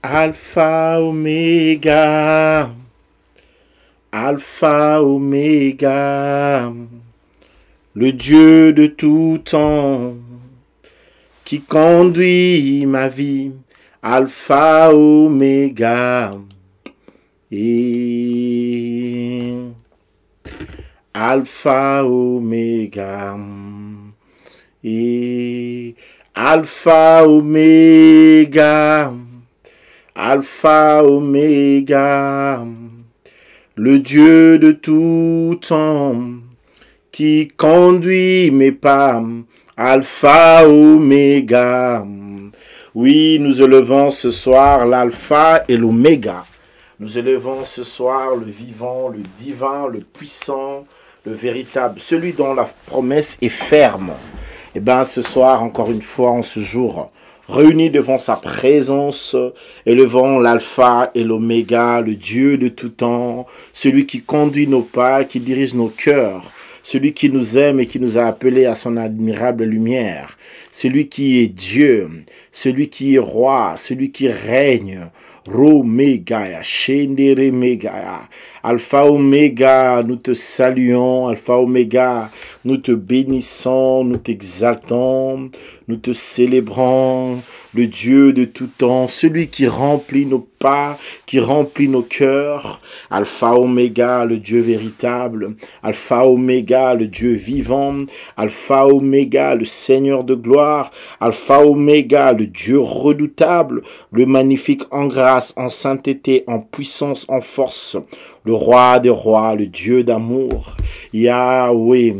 Alpha Oméga, Alpha Oméga, le Dieu de tout temps, qui conduit ma vie, Alpha Oméga, et Alpha Oméga, et Alpha Oméga, Alpha Oméga, le Dieu de tout temps, qui conduit mes pas, Alpha Oméga. Oui, nous élevons ce soir l'Alpha et l'Oméga. Nous élevons ce soir le vivant, le divin, le puissant, le véritable, celui dont la promesse est ferme. Et bien ce soir, encore une fois, en ce jour, réunis devant sa présence, élevons l'alpha et l'oméga, le Dieu de tout temps, celui qui conduit nos pas, qui dirige nos cœurs, celui qui nous aime et qui nous a appelés à son admirable lumière, celui qui est Dieu, celui qui est roi, celui qui règne, Romégaya, Shendere Mégaya, Alpha Oméga, nous te saluons, Alpha Oméga, nous te bénissons, nous t'exaltons, nous te célébrons, le Dieu de tout temps, celui qui remplit nos pas, qui remplit nos cœurs, Alpha Oméga, le Dieu véritable, Alpha Oméga, le Dieu vivant, Alpha Oméga, le Seigneur de gloire, Alpha Oméga, le Dieu redoutable, le magnifique en grâce, en sainteté, en puissance, en force, le roi des rois, le Dieu d'amour, Yahweh.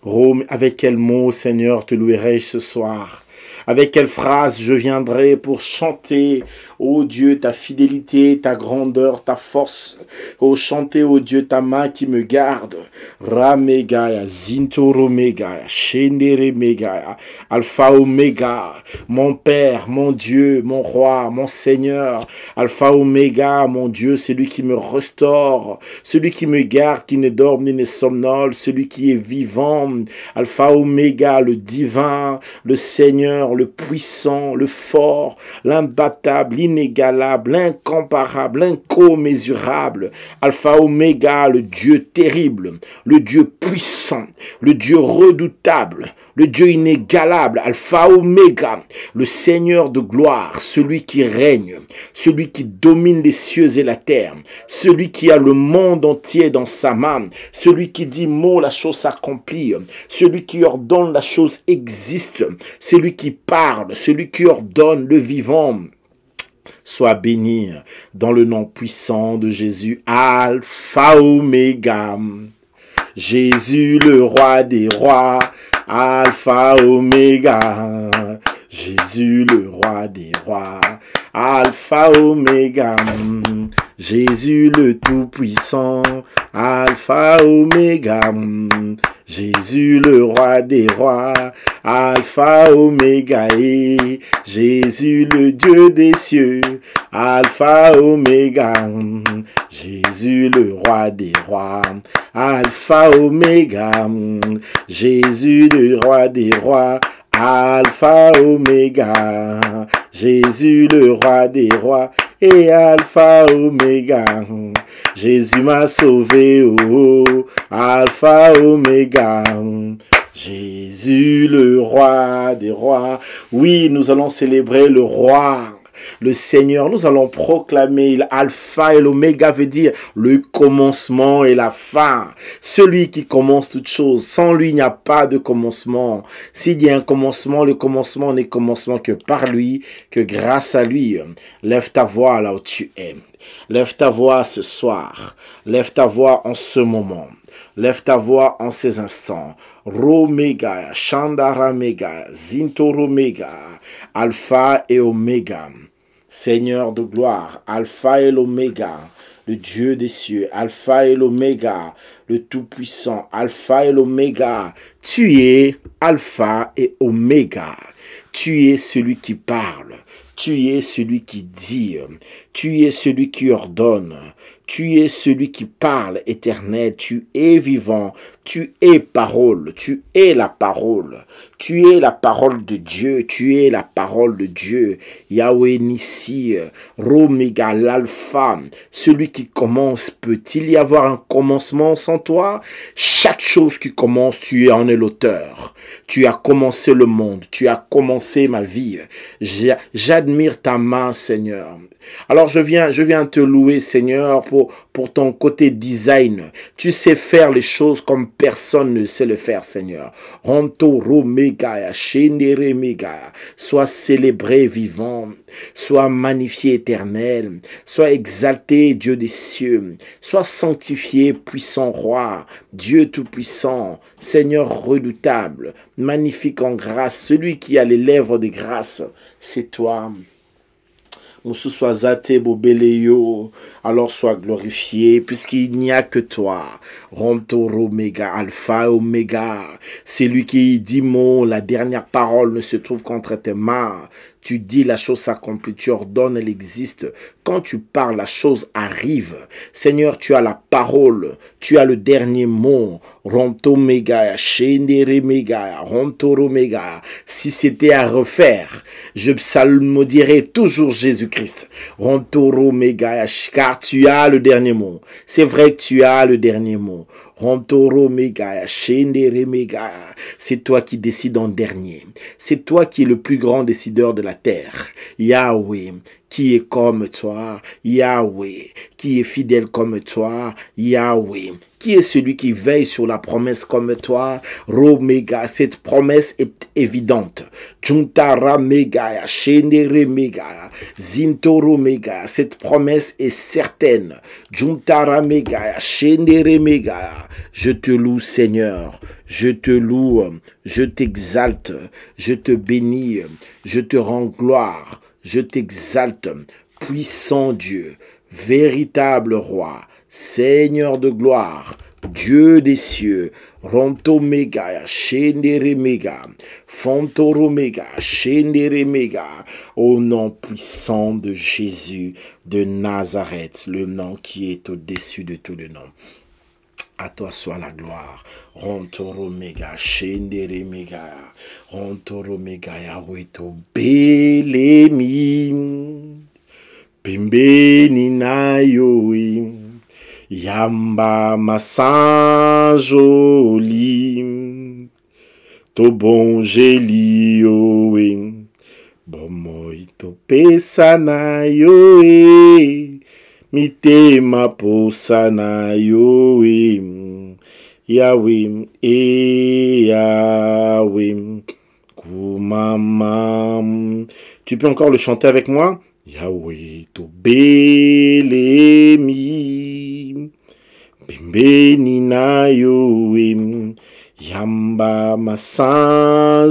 Rome, avec quel mot, Seigneur, te louerai-je ce soir? Avec quelle phrase je viendrai pour chanter, ô Dieu, ta fidélité, ta grandeur, ta force. Ô chanter, ô Dieu, ta main qui me garde. Ramégaya, Zintoro Mégaya, Shendere Mégaya, Alpha Oméga, mon Père, mon Dieu, mon Roi, mon Seigneur. Alpha Oméga, mon Dieu, celui qui me restaure, celui qui me garde, qui ne dort ni ne somnole, celui qui est vivant. Alpha Oméga, le divin, le Seigneur, le puissant, le fort, l'imbattable, l'inégalable, l'incomparable, l'incommensurable. Alpha Oméga, le Dieu terrible, le Dieu puissant, le Dieu redoutable, le Dieu inégalable. Alpha Oméga, le Seigneur de gloire, celui qui règne, celui qui domine les cieux et la terre, celui qui a le monde entier dans sa main, celui qui dit mot, la chose s'accomplit, celui qui ordonne, la chose existe, celui qui parle, celui qui ordonne, le vivant. Sois béni dans le nom puissant de Jésus, Alpha Oméga. Jésus le roi des rois, Alpha Oméga. Jésus le roi des rois, Alpha Oméga. Jésus le tout-puissant, Alpha Oméga. Jésus le roi des rois, Alpha Oméga, et Jésus le Dieu des cieux, Alpha Oméga. Jésus le roi des rois, Alpha Oméga. Jésus le roi des rois, Alpha Oméga. Jésus le roi des rois et Alpha Oméga. Jésus m'a sauvé, oh, Alpha Oméga. Jésus le roi des rois. Oui, nous allons célébrer le roi, le Seigneur. Nous allons proclamer l'alpha et l'oméga, veut dire le commencement et la fin. Celui qui commence toute chose. Sans lui, il n'y a pas de commencement. S'il y a un commencement, le commencement n'est commencement que par lui, que grâce à lui. Lève ta voix là où tu es. Lève ta voix ce soir. Lève ta voix en ce moment. Lève ta voix en ces instants. Roméga, Chandara Méga, Zintoro Méga, Alpha et Oméga. Seigneur de gloire, Alpha et l'Oméga, le Dieu des cieux, Alpha et l'Oméga, le Tout-Puissant, Alpha et l'Oméga. Tu es Alpha et Oméga. Tu es celui qui parle. Tu es celui qui dit. Tu es celui qui ordonne. Tu es celui qui parle, éternel. Tu es vivant. Tu es parole. Tu es la parole. Tu es la parole de Dieu, tu es la parole de Dieu. Yahweh Nissi, Roméga, l'alpha, celui qui commence. Peut-il y avoir un commencement sans toi? Chaque chose qui commence, tu en es l'auteur. Tu as commencé le monde, tu as commencé ma vie. J'admire ta main, Seigneur. Alors je viens te louer, Seigneur, pour ton côté design. Tu sais faire les choses comme personne ne sait le faire, Seigneur. Rontoro Megaya, Shendere Megaya. Sois célébré, vivant. Sois magnifié, éternel. Sois exalté, Dieu des cieux. Sois sanctifié, puissant roi. Dieu tout-puissant. Seigneur redoutable. Magnifique en grâce. Celui qui a les lèvres de grâce. C'est toi. Moussou soit zate bobeleyo, alors sois glorifié, puisqu'il n'y a que toi. Rontoro Omega, Alpha Omega. C'est lui qui dit mot, la dernière parole ne se trouve qu'entre tes mains. Tu dis, la chose s'accomplit, tu ordonnes, elle existe. Quand tu parles, la chose arrive. Seigneur, tu as la parole, tu as le dernier mot. Ronto Mega, Shendere Mega, Rontoro Mega. Si c'était à refaire, je psalmodierais toujours Jésus-Christ. Rontoro Mega, car tu as le dernier mot. C'est vrai que tu as le dernier mot. Rontoro Mega, Shendere Mega. C'est toi qui décides en dernier. C'est toi qui es le plus grand décideur de la terre. Yahweh, qui est comme toi. Yahweh, qui est fidèle comme toi. Yahweh, qui est celui qui veille sur la promesse comme toi. Romega, cette promesse est évidente. Juntara Mega, Shendere Mega, Zintoro Mega, cette promesse est certaine. Juntara Mega, Shendere Mega. Je te loue, Seigneur. Je te loue, je t'exalte, je te bénis, je te rends gloire, je t'exalte, puissant Dieu, véritable roi, Seigneur de gloire, Dieu des cieux, Ronto Mega, Shendere Mega, Fontoro Mega, Shendere Mega, au nom puissant de Jésus de Nazareth, le nom qui est au-dessus de tous les noms. À toi soit la gloire. Rontoro Mega, Shendere Mega, Rontoro Mega, Yahweh to belemi, Pembeni na yoe, Yamba masanjoli, to bon jeli yoe, Bomoi to pesa na yoe, Mitema posa na yoe, Yahweh, Yahweh, Kumama. Tu peux encore le chanter avec moi? Yahweh, to belemi, Bembeni na yoe, Yamba masanjoli,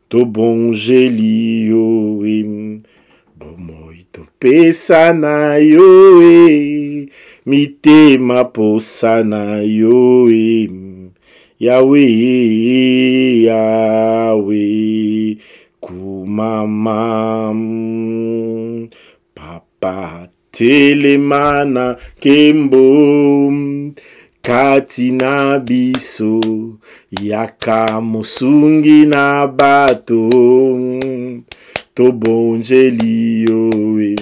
to bon jeli yoe, Bomoi to pesa na yoe, Mitema posa na yoe, Yahweh, Yahweh, Kumama. Papa telemana kembo, Katina biso, Yaka mosungi na bato, to bonjeli yoe,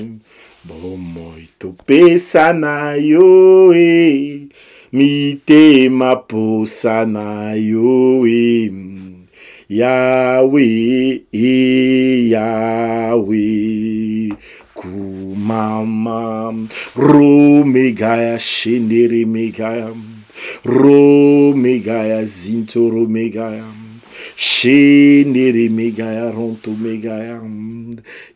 Bomoi to pesa na yoe, Mitema posa na yoe, Yahweh, Yahweh, Kumama. Romegaya, Shendere Megaya, Romegaya, Zintoro Megaya, Shendere Megaya, Ronto Megaya,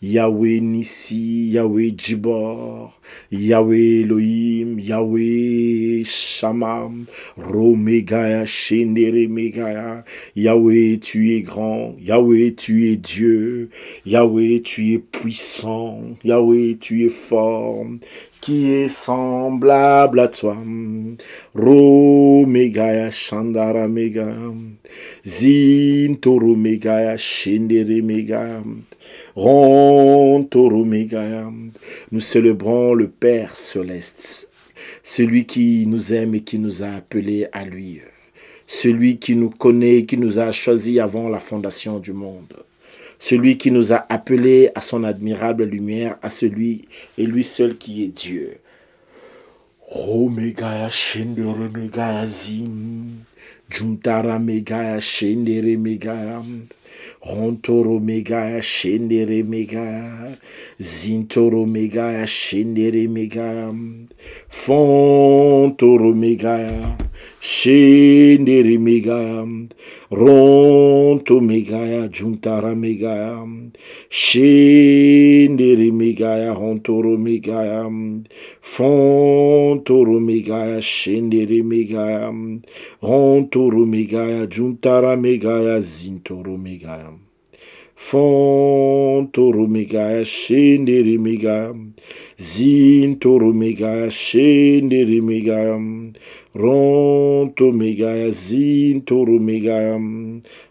Yahweh Nissi, Yahweh Jibor, Yahweh Elohim, Yahweh Shama, Romegaya, Shendere Megaya. Yahweh, tu es grand, Yahweh, tu es Dieu, Yahweh, tu es puissant, Yahweh, tu es fort, qui est semblable à toi. Romegaya, Shandara Megaya, Zintoro Megaya, Shendere Megaya, Rontoro Megaya. Nous célébrons le Père céleste, celui qui nous aime et qui nous a appelés à lui. celui qui nous connaît, qui nous a choisis avant la fondation du monde, celui qui nous a appelés à son admirable lumière, à celui et lui seul qui est Dieu. Omega Shendere Mega Zim, Juntara Mega Shendere Mega, Rontoro Mega Shendere Mega, Zintoro Mega Shendere Mega, Fontoro Mega Shendere Mega, Ronto Mega Juntara Mega, Shendere Mega, Rontoro Mega, Fontoro Mega Shendere Mega, Rontoro Mega Juntara Mega, Zintoro Mega, Fontoro Mega Shendere Mega, Zintoro Mega Shendere Mega, Ronto Mega Zintoro Mega.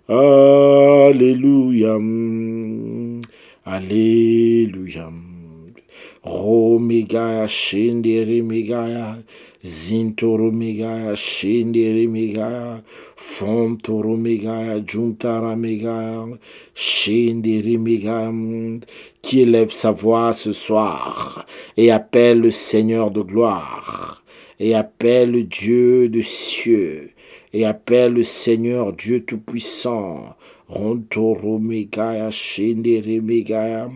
Alléluia, Alléluia. Romega Shendere Mega, Zintoro Mega Shendere Mega, Fontoro Mega Juntara Mega, Shendere Mega, qui élève sa voix ce soir et appelle le Seigneur de gloire, et appelle le Dieu de cieux, et appelle le Seigneur Dieu Tout-Puissant. Rontoro Mega Shendere Mega,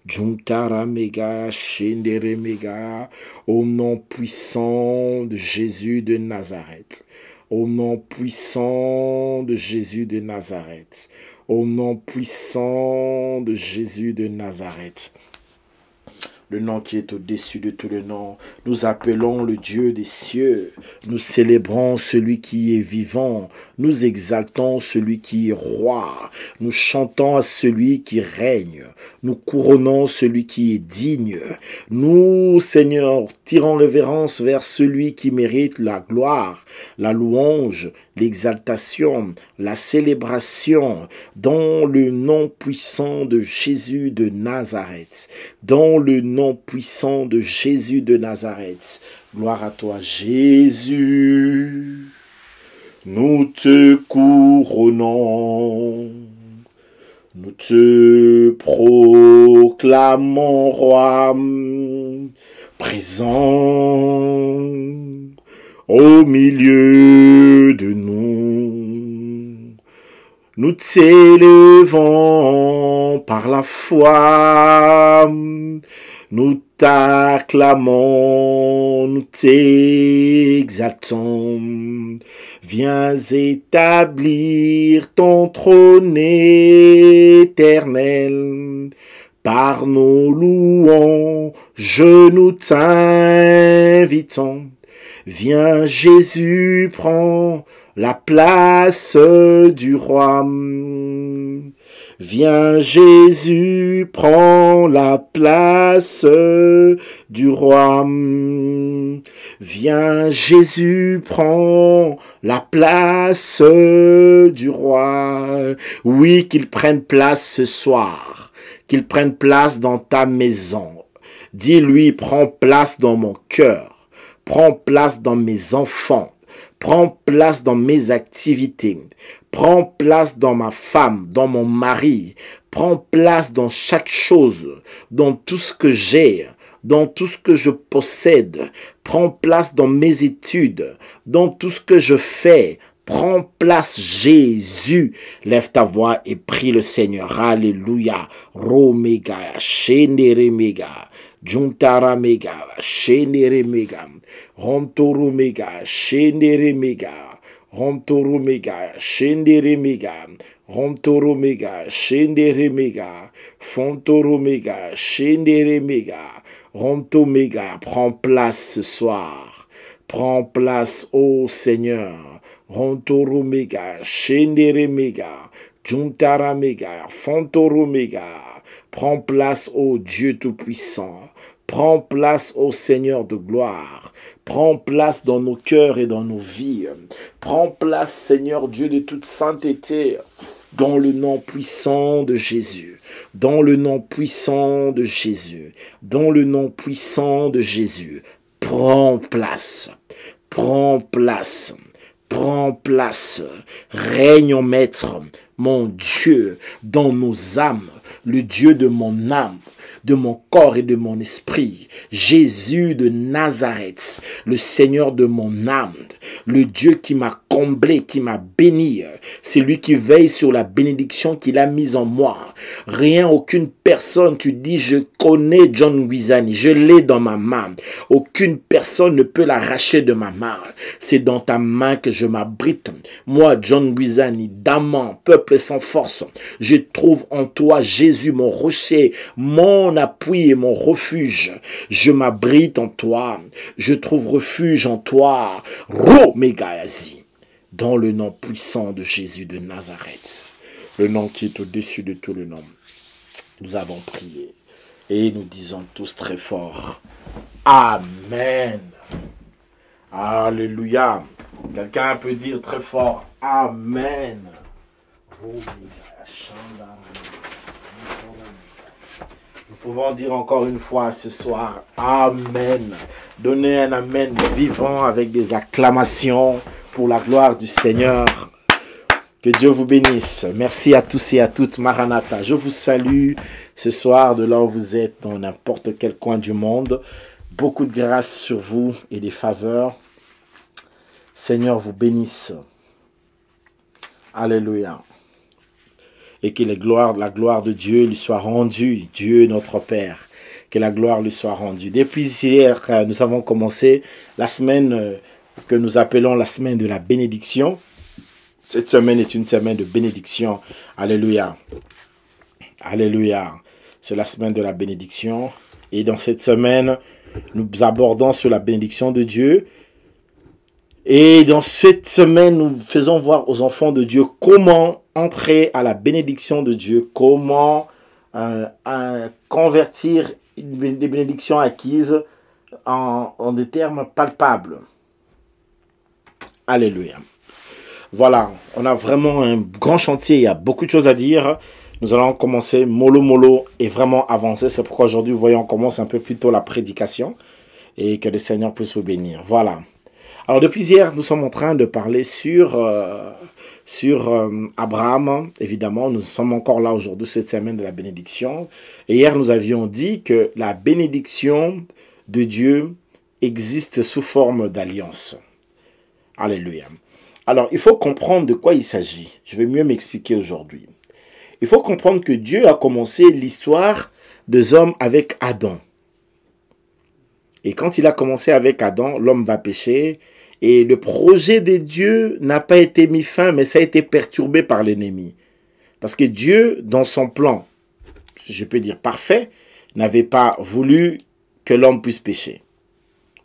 Juntara Mega Shendere Mega, au nom puissant de Jésus de Nazareth. Au nom puissant de Jésus de Nazareth. Au nom puissant de Jésus de Nazareth. Le nom qui est au-dessus de tout le nom. Nous appelons le Dieu des cieux. Nous célébrons celui qui est vivant. Nous exaltons celui qui est roi. Nous chantons à celui qui règne. Nous couronnons celui qui est digne. Nous, Seigneur, tirons révérence vers celui qui mérite la gloire, la louange, l'exaltation, la célébration, dans le nom puissant de Jésus de Nazareth. Dans le nom puissant de Jésus de Nazareth. Gloire à toi, Jésus. Nous te couronnons. Nous te proclamons roi, présent au milieu de nous. Nous t'élevons par la foi, nous t'acclamons, nous t'exaltons. Viens établir ton trône éternel. Par nos louanges, nous t'invitons. Viens Jésus, prends la place du roi. Viens Jésus, prends la place du roi. Viens Jésus, prends la place du roi. Oui, qu'il prenne place ce soir, qu'il prenne place dans ta maison. Dis-lui, prends place dans mon cœur, prends place dans mes enfants, prends place dans mes activités, prends place dans ma femme, dans mon mari, prends place dans chaque chose, dans tout ce que j'ai, dans tout ce que je possède, prends place dans mes études, dans tout ce que je fais. Prends place, Jésus. Lève ta voix et prie le Seigneur. Alléluia. Romega, Shendere Mega, Juntara Mega, Shendere Mega, Rontoro Mega, Shendere Mega, Rontoro Mega, Shendere Mega, Rontoro Mega, Shendere Mega, Fontoro Mega, Shendere Mega, Ronto Mega. Prends place ce soir. Prends place, ô Seigneur. Rontoro Mega, Shendere Mega, Juntara Mega, Fontoro Mega. Prends place, ô Dieu Tout-Puissant. Prends place, ô Seigneur de gloire. Prends place dans nos cœurs et dans nos vies. Prends place, Seigneur Dieu de toute sainteté, dans le nom puissant de Jésus. Dans le nom puissant de Jésus. Dans le nom puissant de Jésus. Prends place. Prends place. Prends place, règne en maître, mon Dieu, dans nos âmes, le Dieu de mon âme, de mon corps et de mon esprit. Jésus de Nazareth, le Seigneur de mon âme, le Dieu qui m'a comblé, qui m'a béni. C'est lui qui veille sur la bénédiction qu'il a mise en moi. Rien, aucune personne, tu dis, je connais John Guisani, je l'ai dans ma main. Aucune personne ne peut l'arracher de ma main. C'est dans ta main que je m'abrite. Moi, John Guisani, d'amant, peuple sans force, je trouve en toi, Jésus, mon rocher, mon appui et mon refuge. Je m'abrite en toi. Je trouve refuge en toi. Romégazi. Dans le nom puissant de Jésus de Nazareth. Le nom qui est au-dessus de tout le nom. Nous avons prié. Et nous disons tous très fort. Amen. Alléluia. Quelqu'un peut dire très fort. Amen. Nous pouvons dire encore une fois ce soir. Amen. Donnez un amen vivant avec des acclamations pour la gloire du Seigneur. Que Dieu vous bénisse. Merci à tous et à toutes. Maranatha. Je vous salue ce soir de là où vous êtes, dans n'importe quel coin du monde. Beaucoup de grâce sur vous et des faveurs. Seigneur vous bénisse. Alléluia. Et que la gloire de Dieu lui soit rendue. Dieu notre Père. Que la gloire lui soit rendue. Depuis hier, nous avons commencé la semaine que nous appelons la semaine de la bénédiction. Cette semaine est une semaine de bénédiction. Alléluia. Alléluia. C'est la semaine de la bénédiction. Et dans cette semaine, nous abordons sur la bénédiction de Dieu. Et dans cette semaine, nous faisons voir aux enfants de Dieu comment entrer à la bénédiction de Dieu. Comment convertir des bénédictions acquises en des termes palpables. Alléluia. Voilà, on a vraiment un grand chantier, il y a beaucoup de choses à dire. Nous allons commencer mollo et vraiment avancer. C'est pourquoi aujourd'hui, vous voyez, on commence un peu plus tôt la prédication et que le Seigneur puisse vous bénir. Voilà. Alors, depuis hier, nous sommes en train de parler sur Abraham. Évidemment, nous sommes encore là aujourd'hui, cette semaine de la bénédiction. Et hier, nous avions dit que la bénédiction de Dieu existe sous forme d'alliance. Alléluia. Alors, il faut comprendre de quoi il s'agit. Je vais mieux m'expliquer aujourd'hui. Il faut comprendre que Dieu a commencé l'histoire des hommes avec Adam. Et quand il a commencé avec Adam, l'homme va pécher. Et le projet de Dieu n'a pas été mis fin, mais ça a été perturbé par l'ennemi. Parce que Dieu, dans son plan, je peux dire parfait, n'avait pas voulu que l'homme puisse pécher.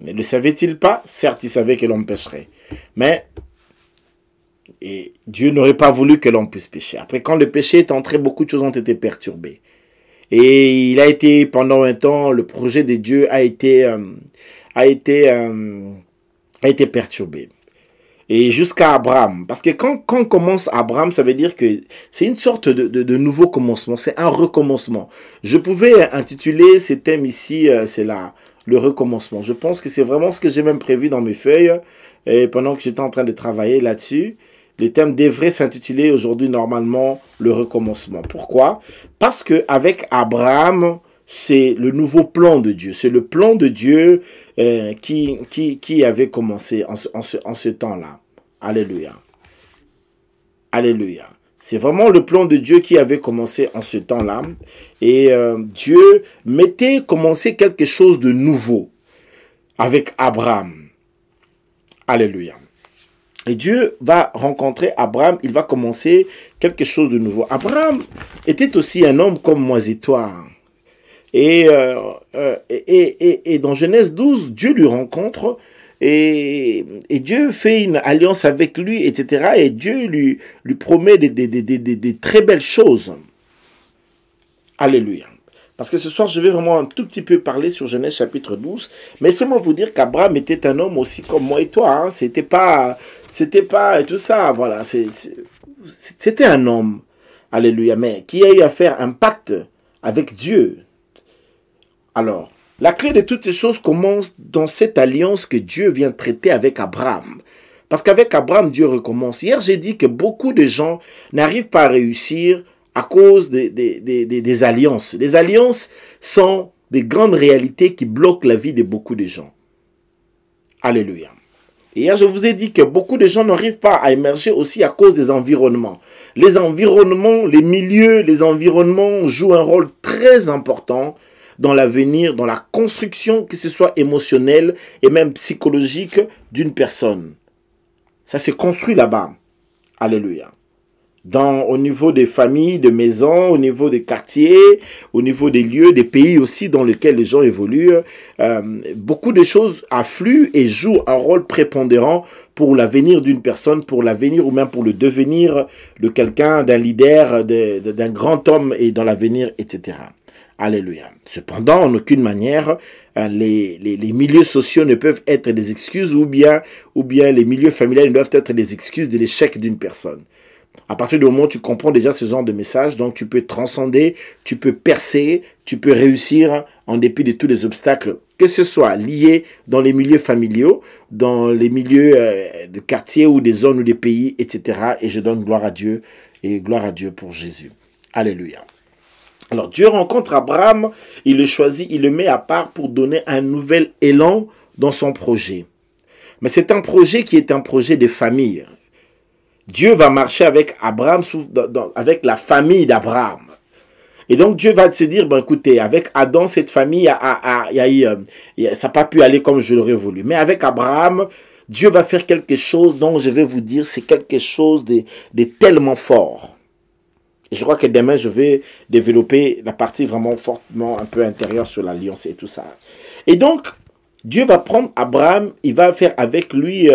Mais ne le savait-il pas? Certes, il savait que l'homme pécherait. Mais Dieu n'aurait pas voulu que l'homme puisse pécher. Après, quand le péché est entré, beaucoup de choses ont été perturbées. Et il a été, pendant un temps, le projet de Dieu a été perturbé. Et jusqu'à Abraham. Parce que quand on commence Abraham, ça veut dire que c'est une sorte de nouveau commencement. C'est un recommencement. Je pouvais intituler ce thème ici, c'est le recommencement. Je pense que c'est vraiment ce que j'ai même prévu dans mes feuilles. Et pendant que j'étais en train de travailler là-dessus, le thème devrait s'intituler aujourd'hui normalement le recommencement. Pourquoi? Parce qu'avec Abraham, c'est le nouveau plan de Dieu. C'est le plan de Dieu qui avait commencé en ce temps-là. Alléluia. Alléluia. C'est vraiment le plan de Dieu qui avait commencé en ce temps-là. Et Dieu mettait commencer quelque chose de nouveau avec Abraham. Alléluia. Et Dieu va rencontrer Abraham, il va commencer quelque chose de nouveau. Abraham était aussi un homme comme moi et toi. Et dans Genèse 12, Dieu lui rencontre et Dieu fait une alliance avec lui, etc. Et Dieu lui promet des très belles choses. Alléluia. Parce que ce soir, je vais vraiment un tout petit peu parler sur Genèse chapitre 12. Mais seulement vous dire qu'Abraham était un homme aussi comme moi et toi. Hein. C'était pas tout ça. Voilà. C'était un homme. Alléluia. Mais qui a eu à faire un pacte avec Dieu. Alors, la clé de toutes ces choses commence dans cette alliance que Dieu vient traiter avec Abraham. Parce qu'avec Abraham, Dieu recommence. Hier, j'ai dit que beaucoup de gens n'arrivent pas à réussir à cause des alliances. Les alliances sont des grandes réalités qui bloquent la vie de beaucoup de gens. Alléluia. Et hier, je vous ai dit que beaucoup de gens n'arrivent pas à émerger aussi à cause des environnements. Les environnements, les milieux, les environnements jouent un rôle très important dans l'avenir, dans la construction, que ce soit émotionnelle et même psychologique d'une personne. Ça se construit là-bas. Alléluia. Au niveau des familles, des maisons, au niveau des quartiers, au niveau des lieux, des pays aussi dans lesquels les gens évoluent, beaucoup de choses affluent et jouent un rôle prépondérant pour l'avenir d'une personne, pour l'avenir ou même pour le devenir de quelqu'un, d'un leader, d'un grand homme et dans l'avenir, etc. Alléluia. Cependant, en aucune manière, les milieux sociaux ne peuvent être des excuses ou bien les milieux familiales ne doivent être des excuses de l'échec d'une personne. À partir du moment où tu comprends déjà ce genre de message, donc tu peux transcender, tu peux percer, tu peux réussir en dépit de tous les obstacles, que ce soit lié dans les milieux familiaux, dans les milieux de quartier ou des zones ou des pays, etc. Et je donne gloire à Dieu et gloire à Dieu pour Jésus. Alléluia. Alors Dieu rencontre Abraham, il le choisit, il le met à part pour donner un nouvel élan dans son projet. Mais c'est un projet qui est un projet de famille. Dieu va marcher avec Abraham, avec la famille d'Abraham. Et donc Dieu va se dire, ben écoutez, avec Adam, cette famille, ça n'a pas pu aller comme je l'aurais voulu. Mais avec Abraham, Dieu va faire quelque chose dont je vais vous dire, c'est quelque chose de tellement fort. Et je crois que demain, je vais développer la partie vraiment fortement un peu intérieure sur l'alliance et tout ça. Et donc, Dieu va prendre Abraham, il va faire avec lui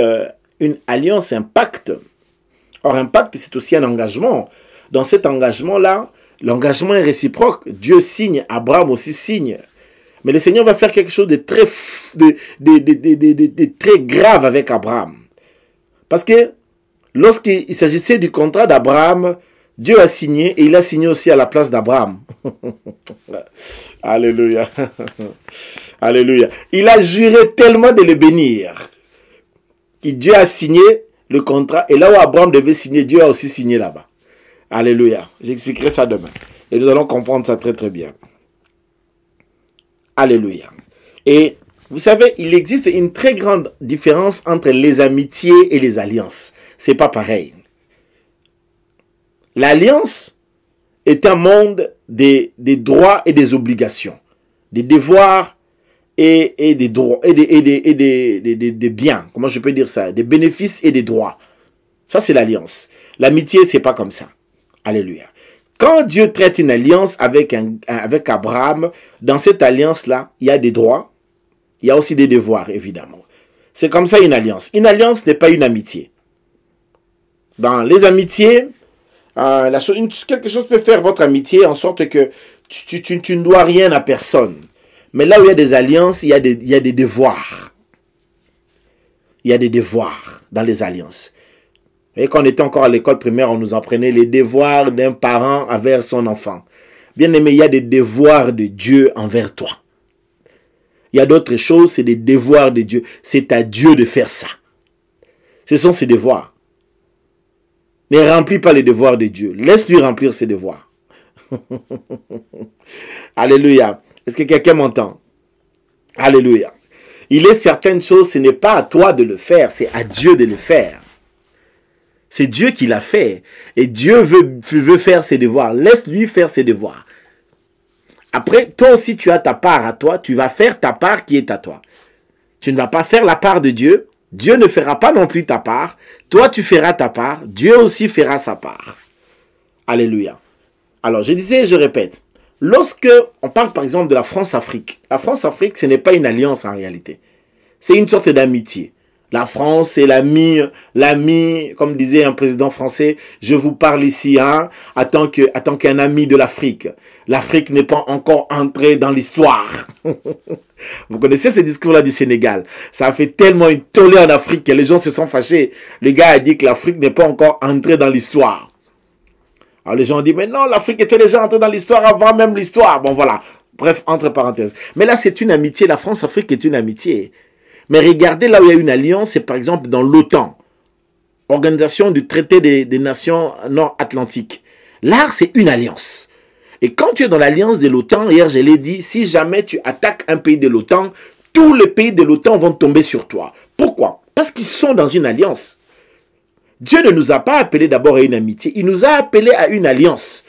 une alliance, un pacte. Or, un pacte, c'est aussi un engagement. Dans cet engagement-là, l'engagement est réciproque. Dieu signe, Abraham aussi signe. Mais le Seigneur va faire quelque chose de très grave avec Abraham. Parce que lorsqu'il s'agissait du contrat d'Abraham, Dieu a signé et il a signé aussi à la place d'Abraham. Alléluia. Alléluia. Il a juré tellement de le bénir que Dieu a signé le contrat. Et là où Abraham devait signer, Dieu a aussi signé là-bas. Alléluia. J'expliquerai ça demain. Et nous allons comprendre ça très très bien. Alléluia. Et vous savez, il existe une très grande différence entre les amitiés et les alliances. C'est pas pareil. L'alliance est un monde des droits et des obligations, des devoirs et des droits et des biens. Comment je peux dire ça? Des bénéfices et des droits. Ça, c'est l'alliance. L'amitié, c'est pas comme ça. Alléluia. Quand Dieu traite une alliance avec Abraham, dans cette alliance-là, il y a des droits, il y a aussi des devoirs, évidemment. C'est comme ça une alliance. Une alliance n'est pas une amitié. Dans les amitiés, quelque chose peut faire votre amitié en sorte que tu ne dois rien à personne. Mais là où il y a des alliances, il y a des devoirs. Il y a des devoirs dans les alliances. Et quand on était encore à l'école primaire, on nous apprenait les devoirs d'un parent envers son enfant. Bien aimé, il y a des devoirs de Dieu envers toi. Il y a d'autres choses, c'est des devoirs de Dieu. C'est à Dieu de faire ça. Ce sont ses devoirs. Ne remplis pas les devoirs de Dieu. Laisse-lui remplir ses devoirs. Alléluia. Est-ce que quelqu'un m'entend? Alléluia. Il est certaines choses, ce n'est pas à toi de le faire, c'est à Dieu de le faire. C'est Dieu qui l'a fait. Et Dieu veut faire ses devoirs. Laisse-lui faire ses devoirs. Après, toi aussi, tu as ta part à toi. Tu vas faire ta part qui est à toi. Tu ne vas pas faire la part de Dieu. Dieu ne fera pas non plus ta part. Toi, tu feras ta part. Dieu aussi fera sa part. Alléluia. Alors, je disais, je répète. Lorsque on parle par exemple de la France-Afrique, la France-Afrique, ce n'est pas une alliance en réalité. C'est une sorte d'amitié. La France, c'est l'ami, comme disait un président français, je vous parle ici en tant qu'un ami de l'Afrique. L'Afrique n'est pas encore entrée dans l'histoire. Vous connaissez ce discours-là du Sénégal. Ça a fait tellement une tollée en Afrique que les gens se sont fâchés. Le gars a dit que l'Afrique n'est pas encore entrée dans l'histoire. Alors les gens ont dit, mais non, l'Afrique était déjà entrée dans l'histoire avant même l'histoire. Bon voilà, bref, entre parenthèses. Mais là, c'est une amitié, la France-Afrique est une amitié. Mais regardez là où il y a une alliance, c'est par exemple dans l'OTAN. Organisation du traité des nations nord-atlantiques. Là, c'est une alliance. Et quand tu es dans l'alliance de l'OTAN, hier je l'ai dit, si jamais tu attaques un pays de l'OTAN, tous les pays de l'OTAN vont tomber sur toi. Pourquoi? Parce qu'ils sont dans une alliance. Dieu ne nous a pas appelés d'abord à une amitié, il nous a appelés à une alliance.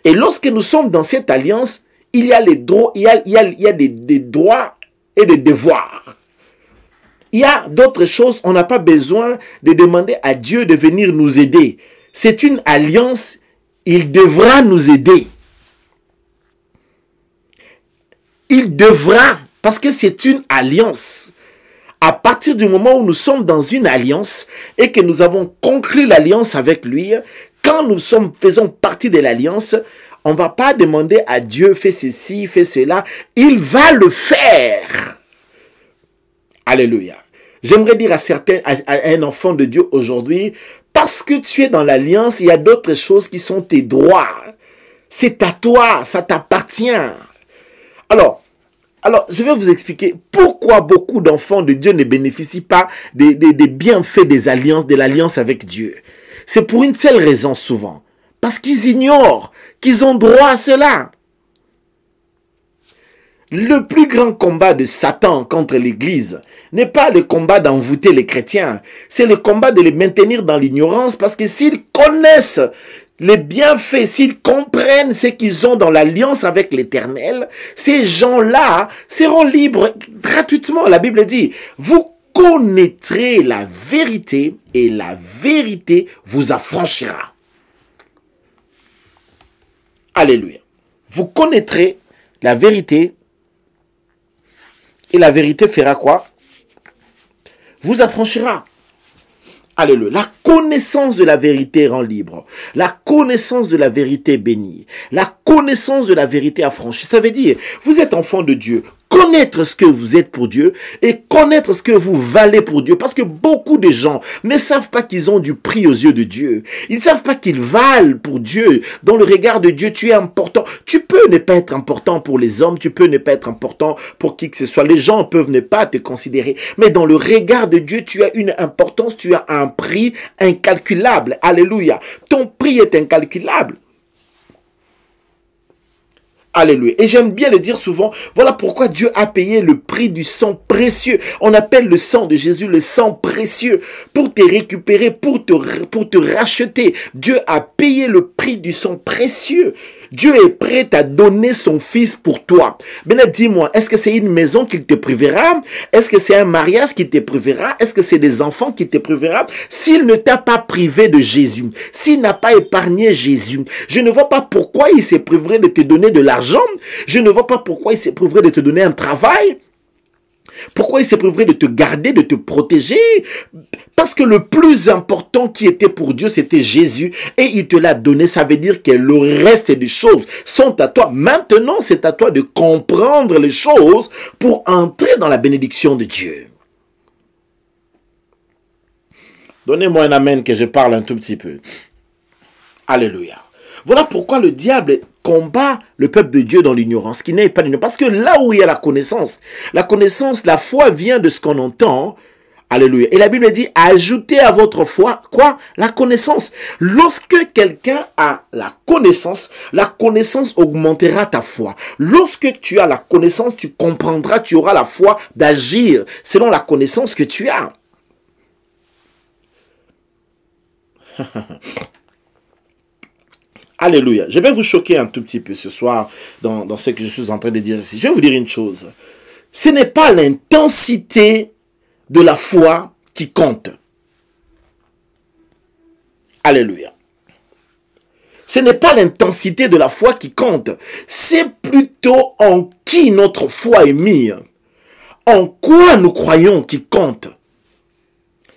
Et lorsque nous sommes dans cette alliance, il y a les droits, il y a des droits et des devoirs. Il y a d'autres choses, on n'a pas besoin de demander à Dieu de venir nous aider. C'est une alliance, il devra nous aider. Il devra, parce que c'est une alliance. À partir du moment où nous sommes dans une alliance et que nous avons conclu l'alliance avec lui, quand nous faisons partie de l'alliance, on ne va pas demander à Dieu, fais ceci, fais cela. Il va le faire. Alléluia. J'aimerais dire à un enfant de Dieu aujourd'hui, parce que tu es dans l'alliance, il y a d'autres choses qui sont tes droits. C'est à toi, ça t'appartient. Alors, je vais vous expliquer pourquoi beaucoup d'enfants de Dieu ne bénéficient pas des bienfaits des alliances, de l'alliance avec Dieu. C'est pour une seule raison souvent. Parce qu'ils ignorent qu'ils ont droit à cela. Le plus grand combat de Satan contre l'Église n'est pas le combat d'envoûter les chrétiens. C'est le combat de les maintenir dans l'ignorance parce que s'ils connaissent les bienfaits, s'ils comprennent ce qu'ils ont dans l'alliance avec l'Éternel, ces gens-là seront libres gratuitement. La Bible dit, vous connaîtrez la vérité et la vérité vous affranchira. Alléluia. Vous connaîtrez la vérité et la vérité fera quoi? Vous affranchira. Alléluia. La connaissance de la vérité rend libre. La connaissance de la vérité bénit. La connaissance de la vérité affranchit. Ça veut dire, vous êtes enfant de Dieu. Connaître ce que vous êtes pour Dieu et connaître ce que vous valez pour Dieu. Parce que beaucoup de gens ne savent pas qu'ils ont du prix aux yeux de Dieu. Ils ne savent pas qu'ils valent pour Dieu. Dans le regard de Dieu, tu es important. Tu peux ne pas être important pour les hommes. Tu peux ne pas être important pour qui que ce soit. Les gens peuvent ne pas te considérer. Mais dans le regard de Dieu, tu as une importance. Tu as un prix incalculable. Alléluia. Ton prix est incalculable. Alléluia. Et j'aime bien le dire souvent, voilà pourquoi Dieu a payé le prix du sang précieux. On appelle le sang de Jésus le sang précieux pour te récupérer, pour te racheter. Dieu a payé le prix du sang précieux. Dieu est prêt à donner son fils pour toi. Maintenant, dis-moi, est-ce que c'est une maison qu'il te privera? Est-ce que c'est un mariage qui te privera? Est-ce que c'est des enfants qui te privera? S'il ne t'a pas privé de Jésus, s'il n'a pas épargné Jésus, je ne vois pas pourquoi il s'est privé de te donner de l'argent. Je ne vois pas pourquoi il s'est privé de te donner un travail. Pourquoi il s'est privé de te garder, de te protéger? Parce que le plus important qui était pour Dieu, c'était Jésus. Et il te l'a donné. Ça veut dire que le reste des choses sont à toi. Maintenant, c'est à toi de comprendre les choses pour entrer dans la bénédiction de Dieu. Donnez-moi un amen que je parle un tout petit peu. Alléluia. Voilà pourquoi le diable combat le peuple de Dieu dans l'ignorance, qui n'est pas l'ignorance. Parce que là où il y a la connaissance, la foi vient de ce qu'on entend. Alléluia. Et la Bible dit, ajoutez à votre foi, quoi? La connaissance. Lorsque quelqu'un a la connaissance augmentera ta foi. Lorsque tu as la connaissance, tu comprendras, tu auras la foi d'agir selon la connaissance que tu as. Alléluia. Je vais vous choquer un tout petit peu ce soir dans ce que je suis en train de dire ici. Je vais vous dire une chose. Ce n'est pas l'intensité de la foi qui compte. Alléluia. Ce n'est pas l'intensité de la foi qui compte. C'est plutôt en qui notre foi est mise. En quoi nous croyons qui compte.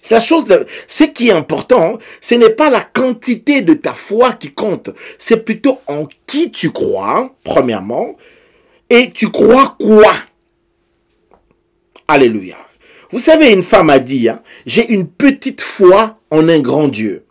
C'est la chose, ce qui est important, ce n'est pas la quantité de ta foi qui compte, c'est plutôt en qui tu crois, premièrement, et tu crois quoi? Alléluia. Vous savez, une femme a dit, j'ai une petite foi en un grand Dieu.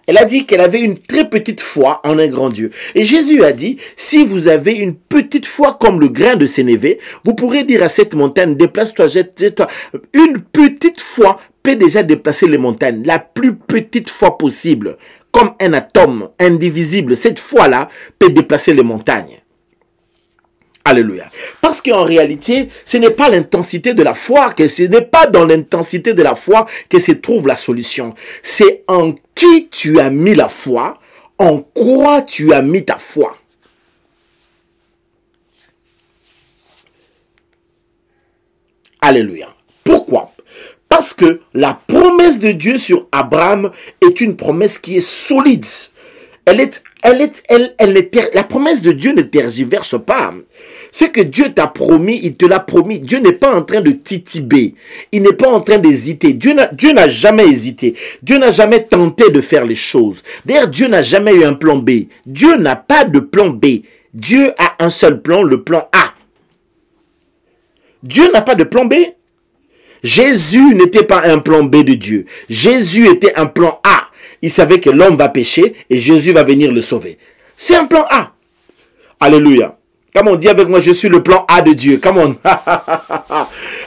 Elle a dit qu'elle avait une très petite foi en un grand Dieu. Et Jésus a dit, si vous avez une petite foi comme le grain de sénévé, vous pourrez dire à cette montagne, déplace-toi, jette-toi. Une petite foi, peut déjà déplacer les montagnes. La plus petite foi possible, comme un atome indivisible, cette foi-là peut déplacer les montagnes. Alléluia. Parce qu'en réalité, ce n'est pas l'intensité de la foi, ce n'est pas dans l'intensité de la foi que se trouve la solution. C'est en qui tu as mis la foi, en quoi tu as mis ta foi. Alléluia. Pourquoi? Parce que la promesse de Dieu sur Abraham est une promesse qui est solide. La promesse de Dieu ne tergiverse pas. Ce que Dieu t'a promis, il te l'a promis. Dieu n'est pas en train de tituber. Il n'est pas en train d'hésiter. Dieu n'a jamais hésité. Dieu n'a jamais tenté de faire les choses. D'ailleurs, Dieu n'a jamais eu un plan B. Dieu n'a pas de plan B. Dieu a un seul plan, le plan A. Dieu n'a pas de plan B. Jésus n'était pas un plan B de Dieu. Jésus était un plan A. Il savait que l'homme va pécher et Jésus va venir le sauver. C'est un plan A. Alléluia. Comme on dit avec moi, je suis le plan A de Dieu. Come on.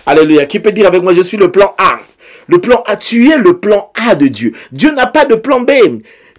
Alléluia. Qui peut dire avec moi, je suis le plan A? Le plan A, tu es le plan A de Dieu. Dieu n'a pas de plan B.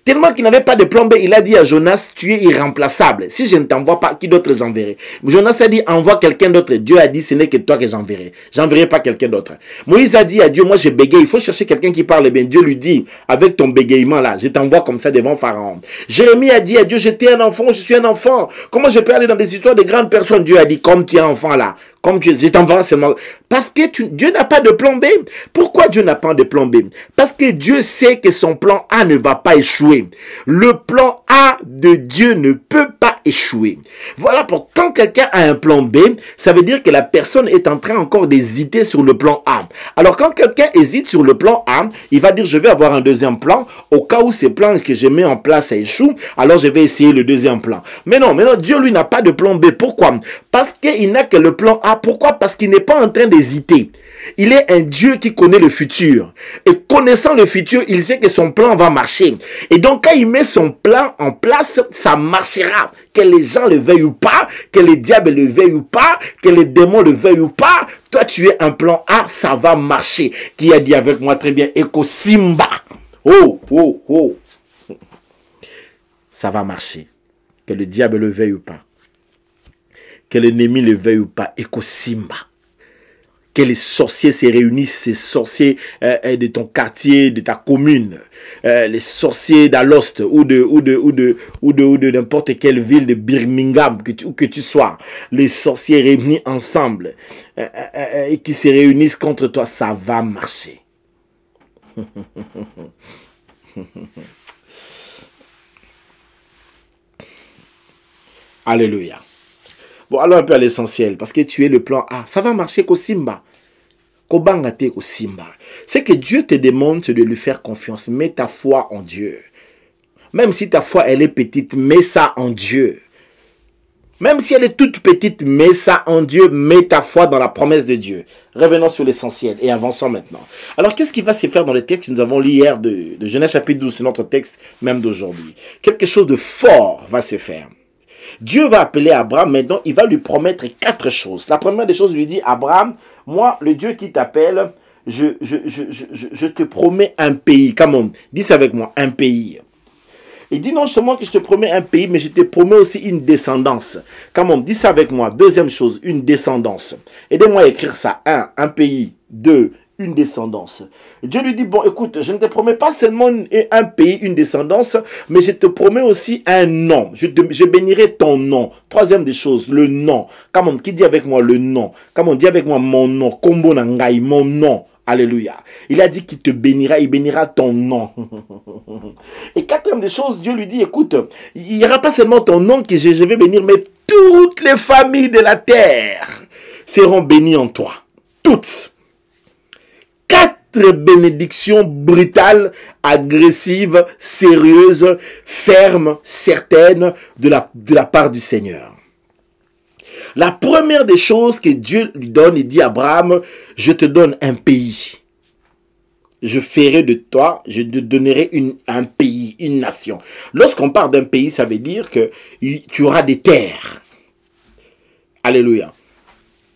Tellement qu'il n'avait pas de plan B, il a dit à Jonas, tu es irremplaçable. Si je ne t'envoie pas, qui d'autre j'enverrai? Jonas a dit, envoie quelqu'un d'autre. Dieu a dit, ce n'est que toi que j'enverrai. J'enverrai pas quelqu'un d'autre. Moïse a dit à Dieu, moi je bégaye, il faut chercher quelqu'un qui parle bien. Dieu lui dit, avec ton bégayement là, je t'envoie comme ça devant Pharaon. Jérémie a dit à Dieu, j'étais un enfant, je suis un enfant. Comment je peux aller dans des histoires de grandes personnes? Dieu a dit, comme tu es enfant là, comme tu es, je t'envoie seulement. Parce que Dieu n'a pas de plan B. Pourquoi Dieu n'a pas de plan B? Parce que Dieu sait que son plan A ne va pas échouer. Le plan A de Dieu ne peut pas échouer. Voilà pour quand quelqu'un a un plan B, ça veut dire que la personne est en train encore d'hésiter sur le plan A. Alors quand quelqu'un hésite sur le plan A, il va dire je vais avoir un deuxième plan, au cas où ce plan que je mets en place échoue, alors je vais essayer le deuxième plan. Mais non, Dieu lui n'a pas de plan B. Pourquoi? Parce qu'il n'a que le plan A. Pourquoi? Parce qu'il n'est pas en train d'hésiter. Il est un Dieu qui connaît le futur. Et connaissant le futur, il sait que son plan va marcher. Et donc, quand il met son plan en place, ça marchera. Que les gens le veuillent ou pas, que les diables le veuillent ou pas, que les démons le veuillent ou pas, toi, tu es un plan A, ça va marcher. Qui a dit avec moi très bien, Eko Simba. Oh, oh, oh. Ça va marcher. Que le diable le veuille ou pas. Que l'ennemi le veuille ou pas. Eko Simba. Que les sorciers se réunissent, ces sorciers de ton quartier, de ta commune, les sorciers d'Alost ou de n'importe quelle ville de Birmingham, où que tu sois, les sorciers réunis ensemble et qui se réunissent contre toi, ça va marcher. Alléluia. Bon, allons un peu à l'essentiel, parce que tu es le plan A. Ça va marcher qu'au Simba. Kobangate qu'au Simba. Ce que Dieu te demande, c'est de lui faire confiance. Mets ta foi en Dieu. Même si ta foi, elle est petite, mets ça en Dieu. Même si elle est toute petite, mets ça en Dieu. Mets ta foi dans la promesse de Dieu. Revenons sur l'essentiel et avançons maintenant. Alors, qu'est-ce qui va se faire dans le texte que nous avons lu hier de Genèse chapitre 12, c'est notre texte même d'aujourd'hui. Quelque chose de fort va se faire. Dieu va appeler Abraham, maintenant il va lui promettre 4 choses. La première des choses, il lui dit, Abraham, moi, le Dieu qui t'appelle, je te promets un pays. Come on, dis ça avec moi, un pays. Il dit non seulement que je te promets un pays, mais je te promets aussi une descendance. Come on, dis ça avec moi. Deuxième chose, une descendance. Aidez-moi à écrire ça. 1, un pays. 2, une descendance. Dieu lui dit, bon, écoute, je ne te promets pas seulement un pays, une descendance, mais je te promets aussi un nom. Je bénirai ton nom. Troisième des choses, le nom. Come on, qui dit avec moi le nom? Come on, dis avec moi mon nom. Kombo Nangai, mon nom. Alléluia. Il a dit qu'il te bénira, il bénira ton nom. Et quatrième des choses, Dieu lui dit, écoute, il n'y aura pas seulement ton nom que je vais bénir, mais toutes les familles de la terre seront bénies en toi. Toutes. 4 bénédictions brutales, agressives, sérieuses, fermes, certaines de la part du Seigneur. La première des choses que Dieu lui donne, il dit à Abraham, je te donne un pays. Je ferai de toi, je te donnerai un pays, une nation. Lorsqu'on parle d'un pays, ça veut dire que tu auras des terres. Alléluia.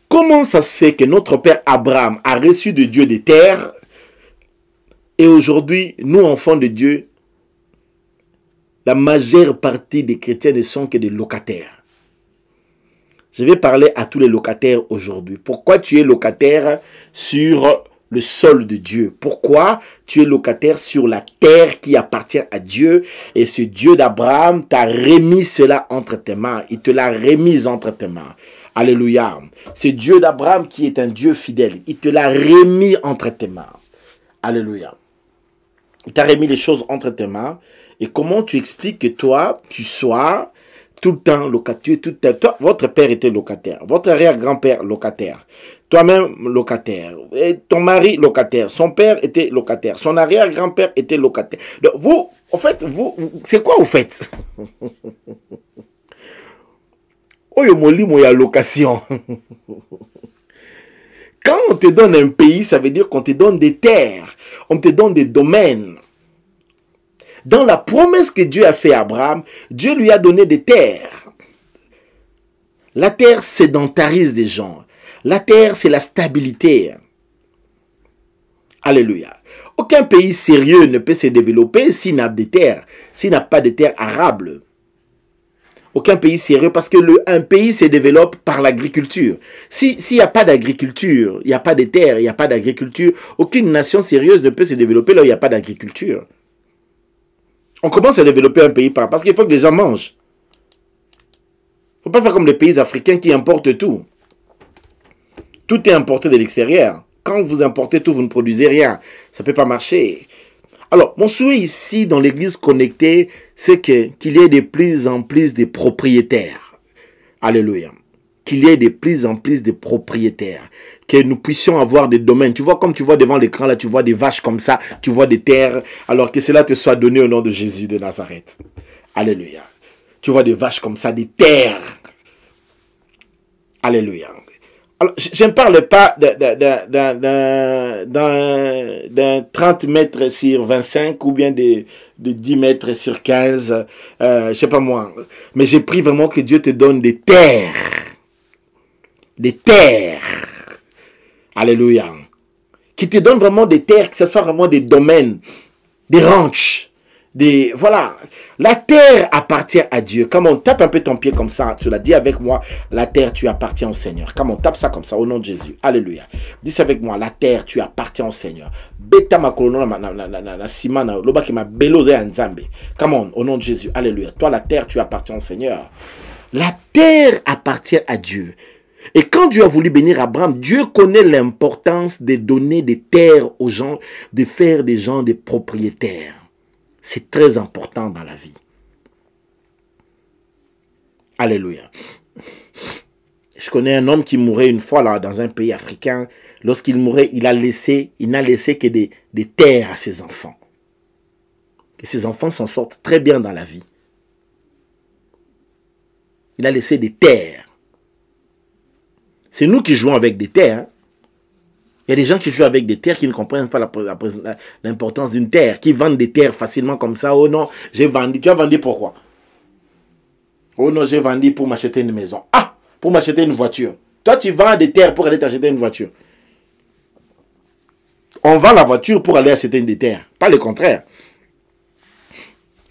Comment ça se fait que notre père Abraham a reçu de Dieu des terres Et aujourd'hui, nous, enfants de Dieu, la majeure partie des chrétiens ne sont que des locataires. Je vais parler à tous les locataires aujourd'hui. Pourquoi tu es locataire sur le sol de Dieu? Pourquoi tu es locataire sur la terre qui appartient à Dieu? Et ce Dieu d'Abraham t'a remis cela entre tes mains. Il te l'a remis entre tes mains. Alléluia. C'est Dieu d'Abraham qui est un Dieu fidèle. Il te l'a remis entre tes mains. Alléluia. Il t'a remis les choses entre tes mains. Et comment tu expliques que toi, tu sois tout le temps locataire, toi, votre père était locataire, votre arrière-grand-père locataire, toi-même locataire, et ton mari locataire, son père était locataire, son arrière-grand-père était locataire. Donc vous, en fait, vous, c'est quoi vous faites? Oh, il y a location. Quand on te donne un pays, ça veut dire qu'on te donne des terres, on te donne des domaines. Dans la promesse que Dieu a fait à Abraham, Dieu lui a donné des terres. La terre sédentarise des gens. La terre, c'est la stabilité. Alléluia. Aucun pays sérieux ne peut se développer s'il n'a des terres, s'il n'a pas de terres arables. Aucun pays sérieux, parce que un pays se développe par l'agriculture. S'il n'y a pas d'agriculture, il n'y a pas de terre, il n'y a pas d'agriculture, aucune nation sérieuse ne peut se développer là où il n'y a pas d'agriculture. On commence à développer un pays parce qu'il faut que les gens mangent. Il ne faut pas faire comme les pays africains qui importent tout. Tout est importé de l'extérieur. Quand vous importez tout, vous ne produisez rien. Ça ne peut pas marcher. Alors, mon souhait ici, dans l'église connectée, c'est qu'il y ait de plus en plus de propriétaires. Alléluia. Qu'il y ait de plus en plus de propriétaires. Que nous puissions avoir des domaines. Tu vois, comme tu vois devant l'écran, là, tu vois des vaches comme ça, tu vois des terres. Alors que cela te soit donné au nom de Jésus de Nazareth. Alléluia. Tu vois des vaches comme ça, des terres. Alléluia. Alors, je ne parle pas d'un 30 mètres sur 25 ou bien de 10 mètres sur 15. Je ne sais pas moi. Mais j'ai pris vraiment que Dieu te donne des terres. Des terres. Alléluia. Qui te donne vraiment des terres, que ce soit vraiment des domaines, des ranchs. Voilà, la terre appartient à Dieu. Comme on tape un peu ton pied comme ça, tu l'as dit avec moi, la terre, tu appartiens au Seigneur. Comme on tape ça comme ça, au nom de Jésus. Alléluia. Dis ça avec moi, la terre, tu appartiens au Seigneur. Beta ma colono na simana, loba qui m'a belosé en Zambé. Come on, au nom de Jésus. Alléluia. Toi, la terre, tu appartiens au Seigneur. La terre appartient à Dieu. Et quand Dieu a voulu bénir Abraham, Dieu connaît l'importance de donner des terres aux gens, de faire des gens des propriétaires. C'est très important dans la vie. Alléluia. Je connais un homme qui mourait une fois là dans un pays africain. Lorsqu'il mourait, il n'a laissé que des terres à ses enfants. Et ses enfants s'en sortent très bien dans la vie. Il a laissé des terres. C'est nous qui jouons avec des terres. Hein. Il y a des gens qui jouent avec des terres qui ne comprennent pas l'importance d'une terre, qui vendent des terres facilement comme ça. Oh non, j'ai vendu. Tu as vendu pourquoi? Oh non, j'ai vendu pour m'acheter une maison. Ah, pour m'acheter une voiture. Toi, tu vends des terres pour aller t'acheter une voiture. On vend la voiture pour aller acheter des terres, pas le contraire.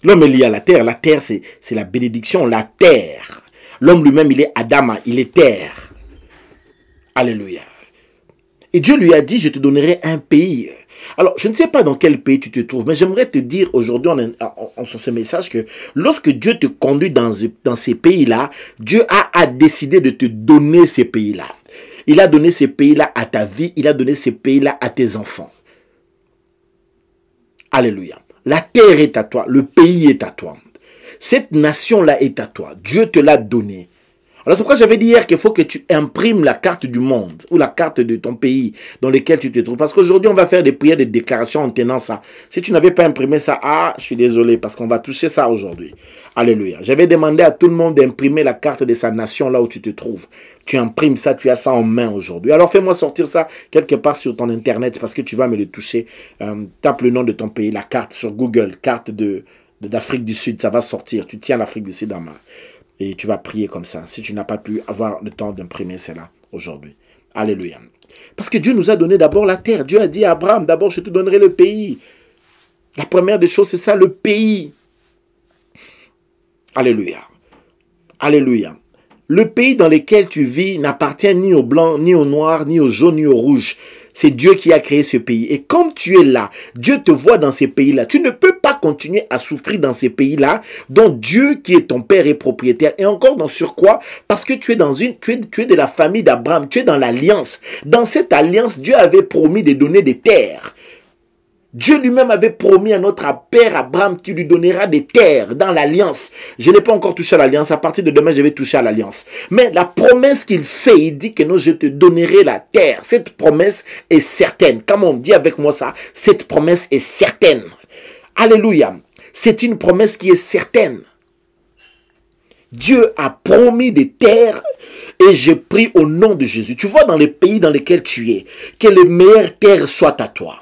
L'homme est lié à la terre. La terre, c'est la bénédiction, la terre. L'homme lui-même, il est Adama, il est terre. Alléluia. Et Dieu lui a dit, je te donnerai un pays. Alors, je ne sais pas dans quel pays tu te trouves, mais j'aimerais te dire aujourd'hui sur ce message que lorsque Dieu te conduit dans ces pays-là, Dieu a décidé de te donner ces pays-là. Il a donné ces pays-là à ta vie, il a donné ces pays-là à tes enfants. Alléluia. La terre est à toi, le pays est à toi. Cette nation-là est à toi. Dieu te l'a donnée. Alors c'est pourquoi j'avais dit hier qu'il faut que tu imprimes la carte du monde ou la carte de ton pays dans lequel tu te trouves. Parce qu'aujourd'hui, on va faire des prières, des déclarations en tenant ça. Si tu n'avais pas imprimé ça, je suis désolé parce qu'on va toucher ça aujourd'hui. Alléluia. J'avais demandé à tout le monde d'imprimer la carte de sa nation là où tu te trouves. Tu imprimes ça, tu as ça en main aujourd'hui. Alors fais-moi sortir ça quelque part sur ton internet parce que tu vas me le toucher. Tape le nom de ton pays, la carte sur Google, carte d'Afrique du Sud, ça va sortir. Tu tiens l'Afrique du Sud en main. Et tu vas prier comme ça, si tu n'as pas pu avoir le temps d'imprimer cela aujourd'hui. Alléluia. Parce que Dieu nous a donné d'abord la terre. Dieu a dit à Abraham, d'abord je te donnerai le pays. La première des choses, c'est ça, le pays. Alléluia. Alléluia. Le pays dans lequel tu vis n'appartient ni au blanc, ni au noir, ni au jaune, ni au rouge. C'est Dieu qui a créé ce pays. Et comme tu es là, Dieu te voit dans ces pays-là. Tu ne peux pas continuer à souffrir dans ces pays-là, dont Dieu qui est ton père est propriétaire. Et encore dans sur quoi? Parce que tu es tu es de la famille d'Abraham. Tu es dans l'alliance. Dans cette alliance, Dieu avait promis de donner des terres. Dieu lui-même avait promis à notre père Abraham qu'il lui donnera des terres dans l'alliance. Je n'ai pas encore touché à l'alliance. À partir de demain, je vais toucher à l'alliance. Mais la promesse qu'il fait, il dit que non, je te donnerai la terre. Cette promesse est certaine. Comme on dit avec moi ça, cette promesse est certaine. Alléluia. C'est une promesse qui est certaine. Dieu a promis des terres et j'ai pris au nom de Jésus. Tu vois dans les pays dans lesquels tu es, que les meilleures terres soient à toi.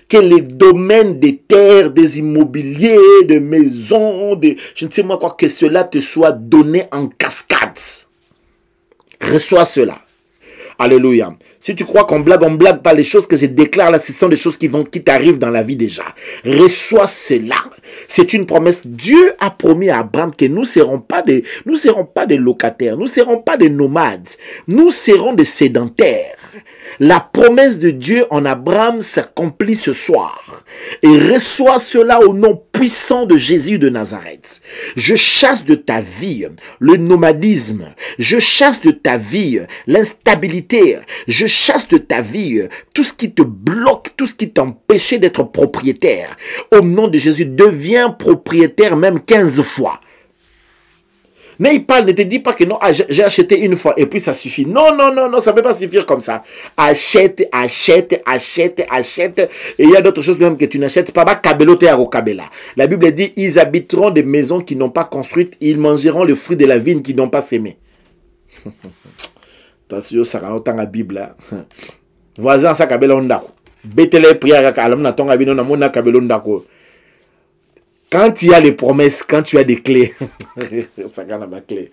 Que les domaines des terres, des immobiliers, des maisons, je ne sais moi quoi, que cela te soit donné en cascade. Reçois cela. Alléluia. Si tu crois qu'on blague pas. Les choses que je déclare là, ce sont des choses qui t'arrivent dans la vie déjà. Reçois cela. C'est une promesse. Dieu a promis à Abraham que nous ne serons pas des locataires. Nous ne serons pas des nomades. Nous serons des sédentaires. La promesse de Dieu en Abraham s'accomplit ce soir. Et reçois cela au nom puissant de Jésus de Nazareth. Je chasse de ta vie le nomadisme. Je chasse de ta vie l'instabilité. Je chasse de ta vie tout ce qui te bloque, tout ce qui t'empêchait d'être propriétaire. Au nom de Jésus, deviens propriétaire même 15 fois. Ne te dis pas que non, j'ai acheté une fois et puis ça suffit. Non, ça ne peut pas suffire comme ça. Achète. Et il y a d'autres choses même que tu n'achètes pas. La Bible dit, ils habiteront des maisons qui n'ont pas construites, ils mangeront le fruit de la vigne qui n'ont pas sémé. Attention, ça va dans la Bible. Voisin, ça kabela ondako. Betele prière à l'homme n'a ton abino na mona kabela ondako. Quand tu as les promesses, quand tu as des clés, ça gagne ma clé.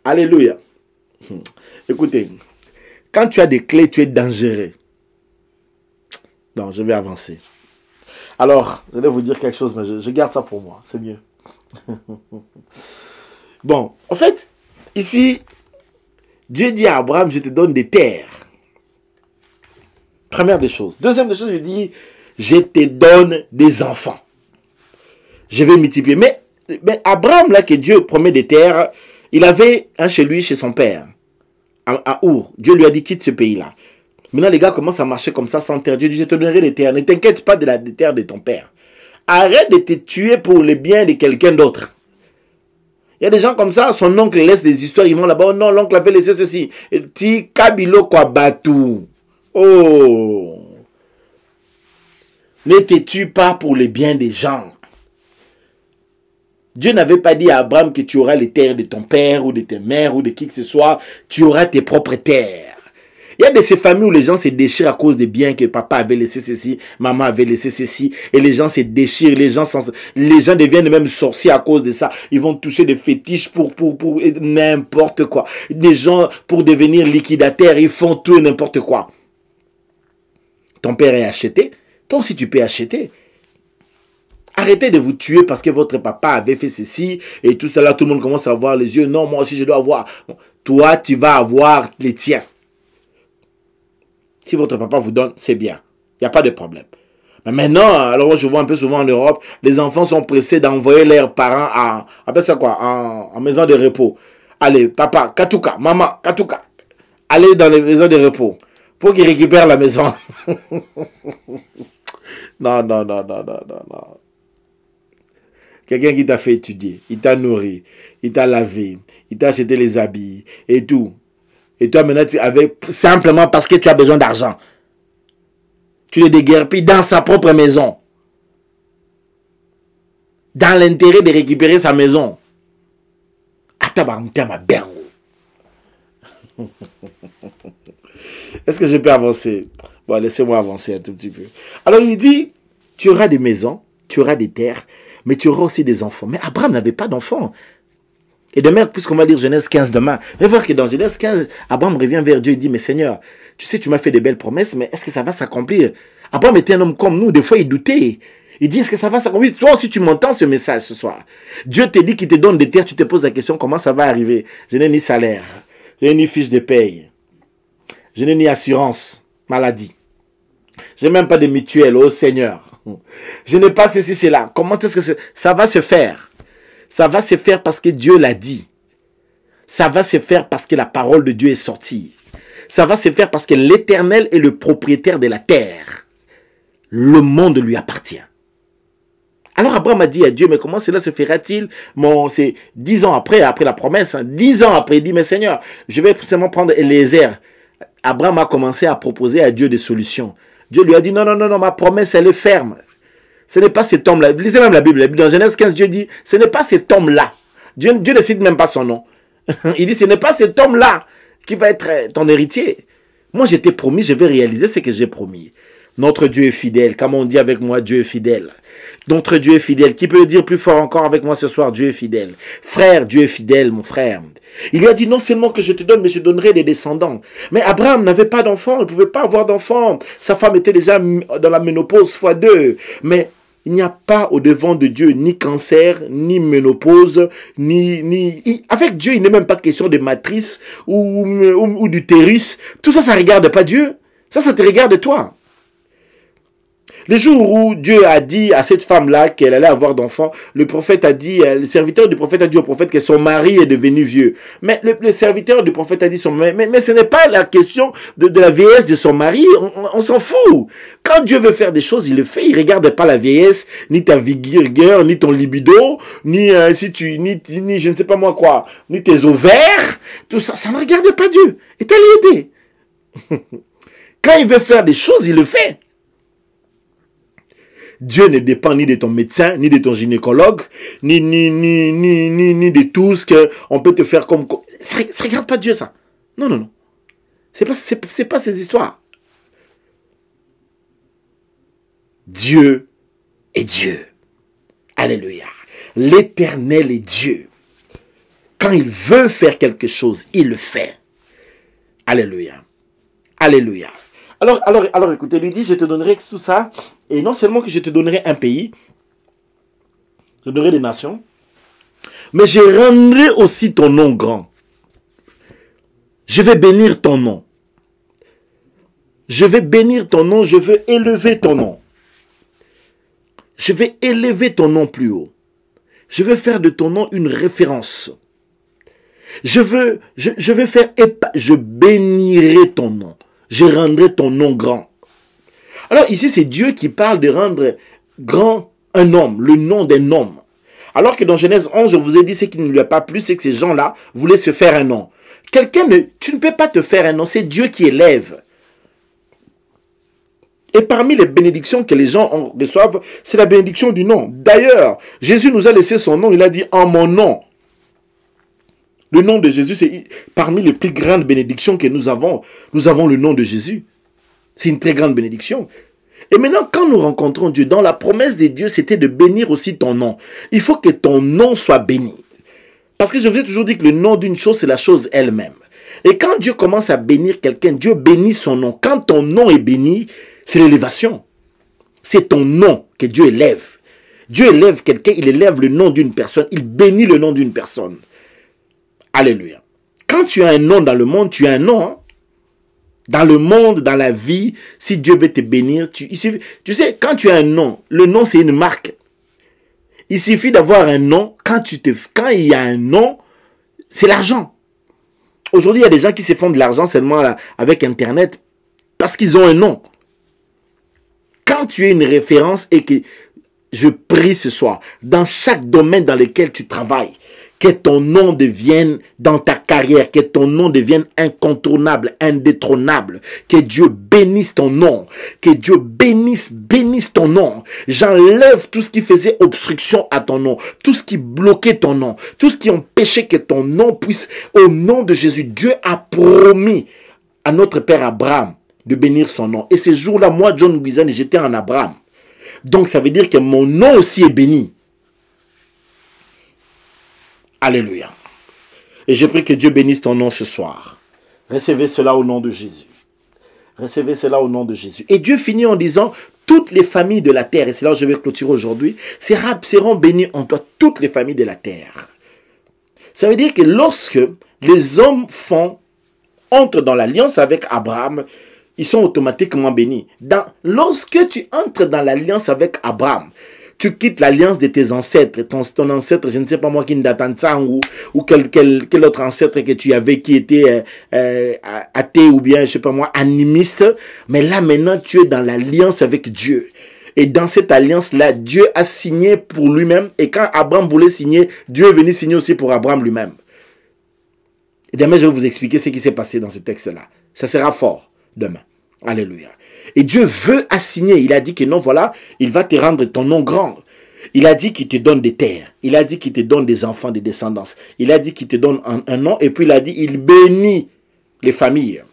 Alléluia. Écoutez, quand tu as des clés, tu es dangereux. Non, je vais avancer. Alors, je vais vous dire quelque chose, mais je garde ça pour moi. C'est mieux. Bon, en fait, ici, Dieu dit à Abraham, je te donne des terres. Première des choses. Deuxième des choses, je dis, je te donne des enfants. Je vais multiplier. Mais Abraham, là, que Dieu promet des terres, il avait un chez lui, chez son père, à Our. Dieu lui a dit, quitte ce pays-là. Maintenant, les gars commencent à marcher comme ça, sans terre. Dieu dit, je te donnerai des terres. Ne t'inquiète pas des terres de ton père. Arrête de te tuer pour le bien de quelqu'un d'autre. Il y a des gens comme ça, son oncle laisse des histoires, ils vont là-bas, oh non, l'oncle avait laissé ceci. Ti kabilo kwa batu. Oh, ne te tue pas pour le bien des gens. Dieu n'avait pas dit à Abraham que tu auras les terres de ton père ou de tes mères ou de qui que ce soit. Tu auras tes propres terres. Il y a de ces familles où les gens se déchirent à cause des biens que papa avait laissé ceci, maman avait laissé ceci, et les gens se déchirent, les gens deviennent même sorciers à cause de ça. Ils vont toucher des fétiches pour n'importe quoi. Des gens, pour devenir liquidataires, ils font tout et n'importe quoi. Ton père est acheté, toi aussi tu peux acheter. Arrêtez de vous tuer parce que votre papa avait fait ceci et tout cela, tout le monde commence à avoir les yeux. Non, moi aussi je dois avoir. Toi, tu vas avoir les tiens. Si votre papa vous donne, c'est bien. Il n'y a pas de problème. Mais maintenant, alors je vois un peu souvent en Europe, les enfants sont pressés d'envoyer leurs parents en maison de repos. Allez, papa, Katuka, maman, Katuka. Allez dans les maisons de repos pour qu'ils récupèrent la maison. Non. Quelqu'un qui t'a fait étudier, il t'a nourri, il t'a lavé, il t'a acheté les habits et tout. Et toi maintenant, simplement parce que tu as besoin d'argent. Tu le déguerpis dans sa propre maison. Dans l'intérêt de récupérer sa maison. Est-ce que je peux avancer? Bon, laissez-moi avancer un tout petit peu. Alors il dit, tu auras des maisons, tu auras des terres, mais tu auras aussi des enfants. Mais Abraham n'avait pas d'enfants. Et demain, puisqu'on va lire Genèse 15 demain, on va voir que dans Genèse 15, Abraham revient vers Dieu et dit, mais Seigneur, tu sais, tu m'as fait des belles promesses, mais est-ce que ça va s'accomplir? Abraham était un homme comme nous, des fois il doutait. Il dit, est-ce que ça va s'accomplir? Toi aussi, tu m'entends ce message ce soir. Dieu te dit qu'il te donne des terres, tu te poses la question, comment ça va arriver? Je n'ai ni salaire, je n'ai ni fiche de paye, je n'ai ni assurance, maladie. Je n'ai même pas de mutuelle, oh Seigneur. Je n'ai pas ceci, cela. Comment est-ce que ça va se faire? Ça va se faire parce que Dieu l'a dit. Ça va se faire parce que la parole de Dieu est sortie. Ça va se faire parce que l'Éternel est le propriétaire de la terre. Le monde lui appartient. Alors Abraham a dit à Dieu, mais comment cela se fera-t-il? C'est 10 ans après la promesse. 10 ans après, il dit, mais Seigneur, je vais seulement prendre Eliezer. Abraham a commencé à proposer à Dieu des solutions. Dieu lui a dit, non, non, non, non, ma promesse, elle est ferme. Ce n'est pas cet homme-là. Lisez même la Bible. Dans Genèse 15, Dieu dit, ce n'est pas cet homme-là. Dieu ne cite même pas son nom. Il dit, ce n'est pas cet homme-là qui va être ton héritier. Moi, je t'ai promis, je vais réaliser ce que j'ai promis. Notre Dieu est fidèle. Comme on dit avec moi, Dieu est fidèle. Notre Dieu est fidèle. Qui peut le dire plus fort encore avec moi ce soir? Dieu est fidèle. Frère, Dieu est fidèle, mon frère. Il lui a dit, non seulement que je te donne, mais je donnerai des descendants. Mais Abraham n'avait pas d'enfant. Il ne pouvait pas avoir d'enfant. Sa femme était déjà dans la ménopause x2. Mais il n'y a pas au-devant de Dieu ni cancer, ni ménopause, Avec Dieu, il n'est même pas question de matrice ou d'utérus. Tout ça, ça ne regarde pas Dieu. Ça te regarde toi. Le jour où Dieu a dit à cette femme-là qu'elle allait avoir d'enfants, le serviteur du prophète a dit au prophète que son mari est devenu vieux. Mais le serviteur du prophète a dit, mais ce n'est pas la question de la vieillesse de son mari, on s'en fout. Quand Dieu veut faire des choses, il le fait, il ne regarde pas la vieillesse, ni ta vigueur, ni ton libido, ni je ne sais pas moi quoi, ni tes ovaires, tout ça, ça ne regarde pas Dieu. Et t'as l'idée. Quand il veut faire des choses, il le fait. Dieu ne dépend ni de ton médecin, ni de ton gynécologue, ni de tout ce qu'on peut te faire comme... Ça ne regarde pas Dieu, ça. Non, non, non. C'est pas ces histoires. Dieu est Dieu. Alléluia. L'Éternel est Dieu. Quand il veut faire quelque chose, il le fait. Alléluia. Alléluia. Alors écoutez, lui dit, je te donnerai tout ça, et non seulement que je te donnerai un pays, je te donnerai des nations, mais je rendrai aussi ton nom grand. Je vais bénir ton nom. Je vais bénir ton nom, je veux élever ton nom. Je vais élever ton nom plus haut. Je veux faire de ton nom une référence. Je bénirai ton nom. Je rendrai ton nom grand. Alors ici, c'est Dieu qui parle de rendre grand un homme, le nom d'un homme. Alors que dans Genèse 11, je vous ai dit ce qui ne lui a pas plu, c'est que ces gens-là voulaient se faire un nom. Tu ne peux pas te faire un nom, c'est Dieu qui élève. Et parmi les bénédictions que les gens reçoivent, c'est la bénédiction du nom. D'ailleurs, Jésus nous a laissé son nom, il a dit en mon nom. Le nom de Jésus, c'est parmi les plus grandes bénédictions que nous avons. Nous avons le nom de Jésus. C'est une très grande bénédiction. Et maintenant, quand nous rencontrons Dieu, dans la promesse de Dieu, c'était de bénir aussi ton nom. Il faut que ton nom soit béni. Parce que je vous ai toujours dit que le nom d'une chose, c'est la chose elle-même. Et quand Dieu commence à bénir quelqu'un, Dieu bénit son nom. Quand ton nom est béni, c'est l'élévation. C'est ton nom que Dieu élève. Dieu élève quelqu'un, il élève le nom d'une personne, il bénit le nom d'une personne. Alléluia. Quand tu as un nom dans le monde, tu as un nom. Hein? Dans le monde, dans la vie, si Dieu veut te bénir, tu sais, quand tu as un nom, le nom c'est une marque. Il suffit d'avoir un nom. Quand il y a un nom, c'est l'argent. Aujourd'hui, il y a des gens qui se font de l'argent seulement avec Internet parce qu'ils ont un nom. Quand tu es une référence et que je prie ce soir, dans chaque domaine dans lequel tu travailles, que ton nom devienne dans ta carrière, que ton nom devienne incontournable, indétrônable, que Dieu bénisse ton nom, que Dieu bénisse ton nom. J'enlève tout ce qui faisait obstruction à ton nom, tout ce qui bloquait ton nom, tout ce qui empêchait que ton nom puisse, au nom de Jésus, Dieu a promis à notre père Abraham de bénir son nom. Et ces jours-là, moi, John Guizane, j'étais en Abraham. Donc ça veut dire que mon nom aussi est béni. Alléluia. Et je prie que Dieu bénisse ton nom ce soir. Recevez cela au nom de Jésus. Recevez cela au nom de Jésus. Et Dieu finit en disant, toutes les familles de la terre, et c'est là où je vais clôturer aujourd'hui, seront bénies en toi, toutes les familles de la terre. Ça veut dire que lorsque les hommes entrent dans l'alliance avec Abraham, ils sont automatiquement bénis. Lorsque tu entres dans l'alliance avec Abraham, tu quittes l'alliance de tes ancêtres, ton ancêtre, je ne sais pas moi, Kindatantsang ou quel autre ancêtre que tu avais qui était athée ou bien, je ne sais pas moi, animiste. Mais là, maintenant, tu es dans l'alliance avec Dieu. Et dans cette alliance-là, Dieu a signé pour lui-même. Et quand Abraham voulait signer, Dieu est venu signer aussi pour Abraham lui-même. Et demain, je vais vous expliquer ce qui s'est passé dans ce texte-là. Ça sera fort demain. Alléluia. Et Dieu veut assigner. Il a dit que non, voilà, il va te rendre ton nom grand. Il a dit qu'il te donne des terres. Il a dit qu'il te donne des enfants, des descendances. Il a dit qu'il te donne un nom. Et puis il a dit, il bénit les familles.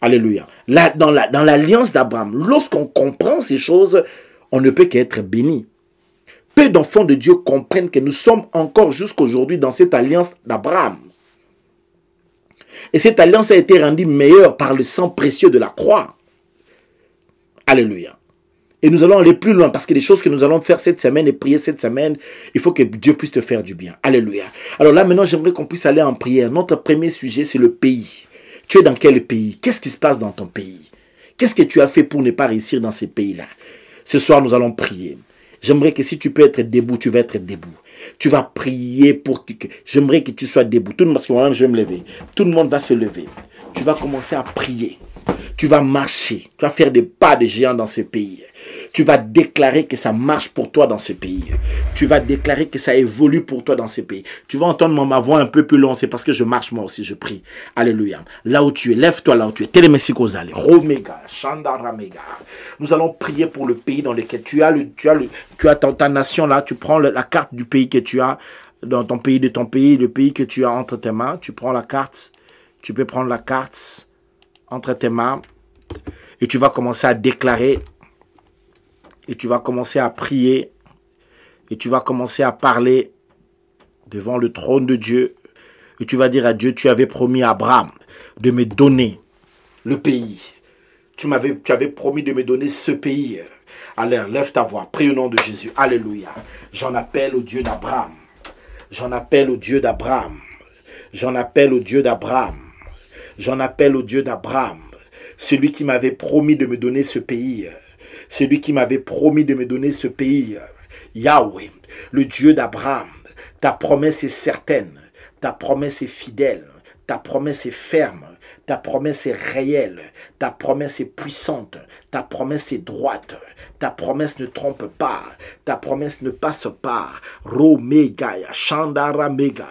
Alléluia. Là, dans l'alliance d'Abraham, lorsqu'on comprend ces choses, on ne peut qu'être béni. Peu d'enfants de Dieu comprennent que nous sommes encore jusqu'aujourd'hui dans cette alliance d'Abraham. Et cette alliance a été rendue meilleure par le sang précieux de la croix. Alléluia. Et nous allons aller plus loin parce que les choses que nous allons faire cette semaine et prier cette semaine, il faut que Dieu puisse te faire du bien. Alléluia. Alors là, maintenant, j'aimerais qu'on puisse aller en prière. Notre premier sujet, c'est le pays. Tu es dans quel pays? Qu'est-ce qui se passe dans ton pays? Qu'est-ce que tu as fait pour ne pas réussir dans ces pays-là? Ce soir, nous allons prier. J'aimerais que si tu peux être debout, tu vas être debout. Tu vas prier pour que... J'aimerais que tu sois debout. Tout le monde, parce que moi-même, je vais me lever. Tout le monde va se lever. Tu vas commencer à prier. Tu vas marcher. Tu vas faire des pas de géant dans ce pays. Tu vas déclarer que ça marche pour toi dans ce pays. Tu vas déclarer que ça évolue pour toi dans ce pays. Tu vas entendre ma voix un peu plus longue. C'est parce que je marche moi aussi, je prie. Alléluia. Là où tu es, lève-toi là où tu es. Télémessikozale. Romega, Chandaramega. Nous allons prier pour le pays dans lequel tu as ta nation là. Tu prends la carte du pays que tu as dans ton pays, le pays que tu as entre tes mains. Tu prends la carte. Tu peux prendre la carte entre tes mains. Et tu vas commencer à déclarer. Et tu vas commencer à prier. Et tu vas commencer à parler devant le trône de Dieu. Et tu vas dire à Dieu, tu avais promis à Abraham de me donner le pays. Tu avais promis de me donner ce pays. Alors, lève ta voix. Prie au nom de Jésus. Alléluia. J'en appelle au Dieu d'Abraham. J'en appelle au Dieu d'Abraham. J'en appelle au Dieu d'Abraham. J'en appelle au Dieu d'Abraham. Celui qui m'avait promis de me donner ce pays. Celui qui m'avait promis de me donner ce pays. Yahweh, le Dieu d'Abraham. Ta promesse est certaine. Ta promesse est fidèle. Ta promesse est ferme. Ta promesse est réelle. Ta promesse est puissante. Ta promesse est droite. Ta promesse ne trompe pas. Ta promesse ne passe pas. Romegaya, Chandara Megaya.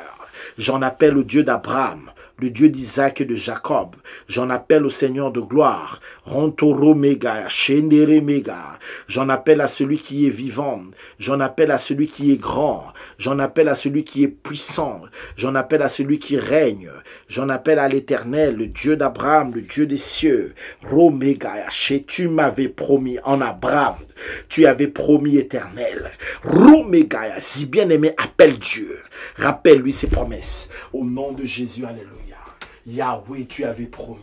J'en appelle au Dieu d'Abraham, le Dieu d'Isaac et de Jacob. J'en appelle au Seigneur de gloire. Rontoro Megaya, Shendere Mega. J'en appelle à celui qui est vivant. J'en appelle à celui qui est grand. J'en appelle à celui qui est puissant. J'en appelle à celui qui règne. J'en appelle à l'Éternel, le Dieu d'Abraham, le Dieu des cieux. Romegaya, tu m'avais promis en Abraham. Tu avais promis éternel. Romegaya, si bien aimé, appelle Dieu. Rappelle-lui ses promesses. Au nom de Jésus, alléluia. Yahweh, tu avais promis.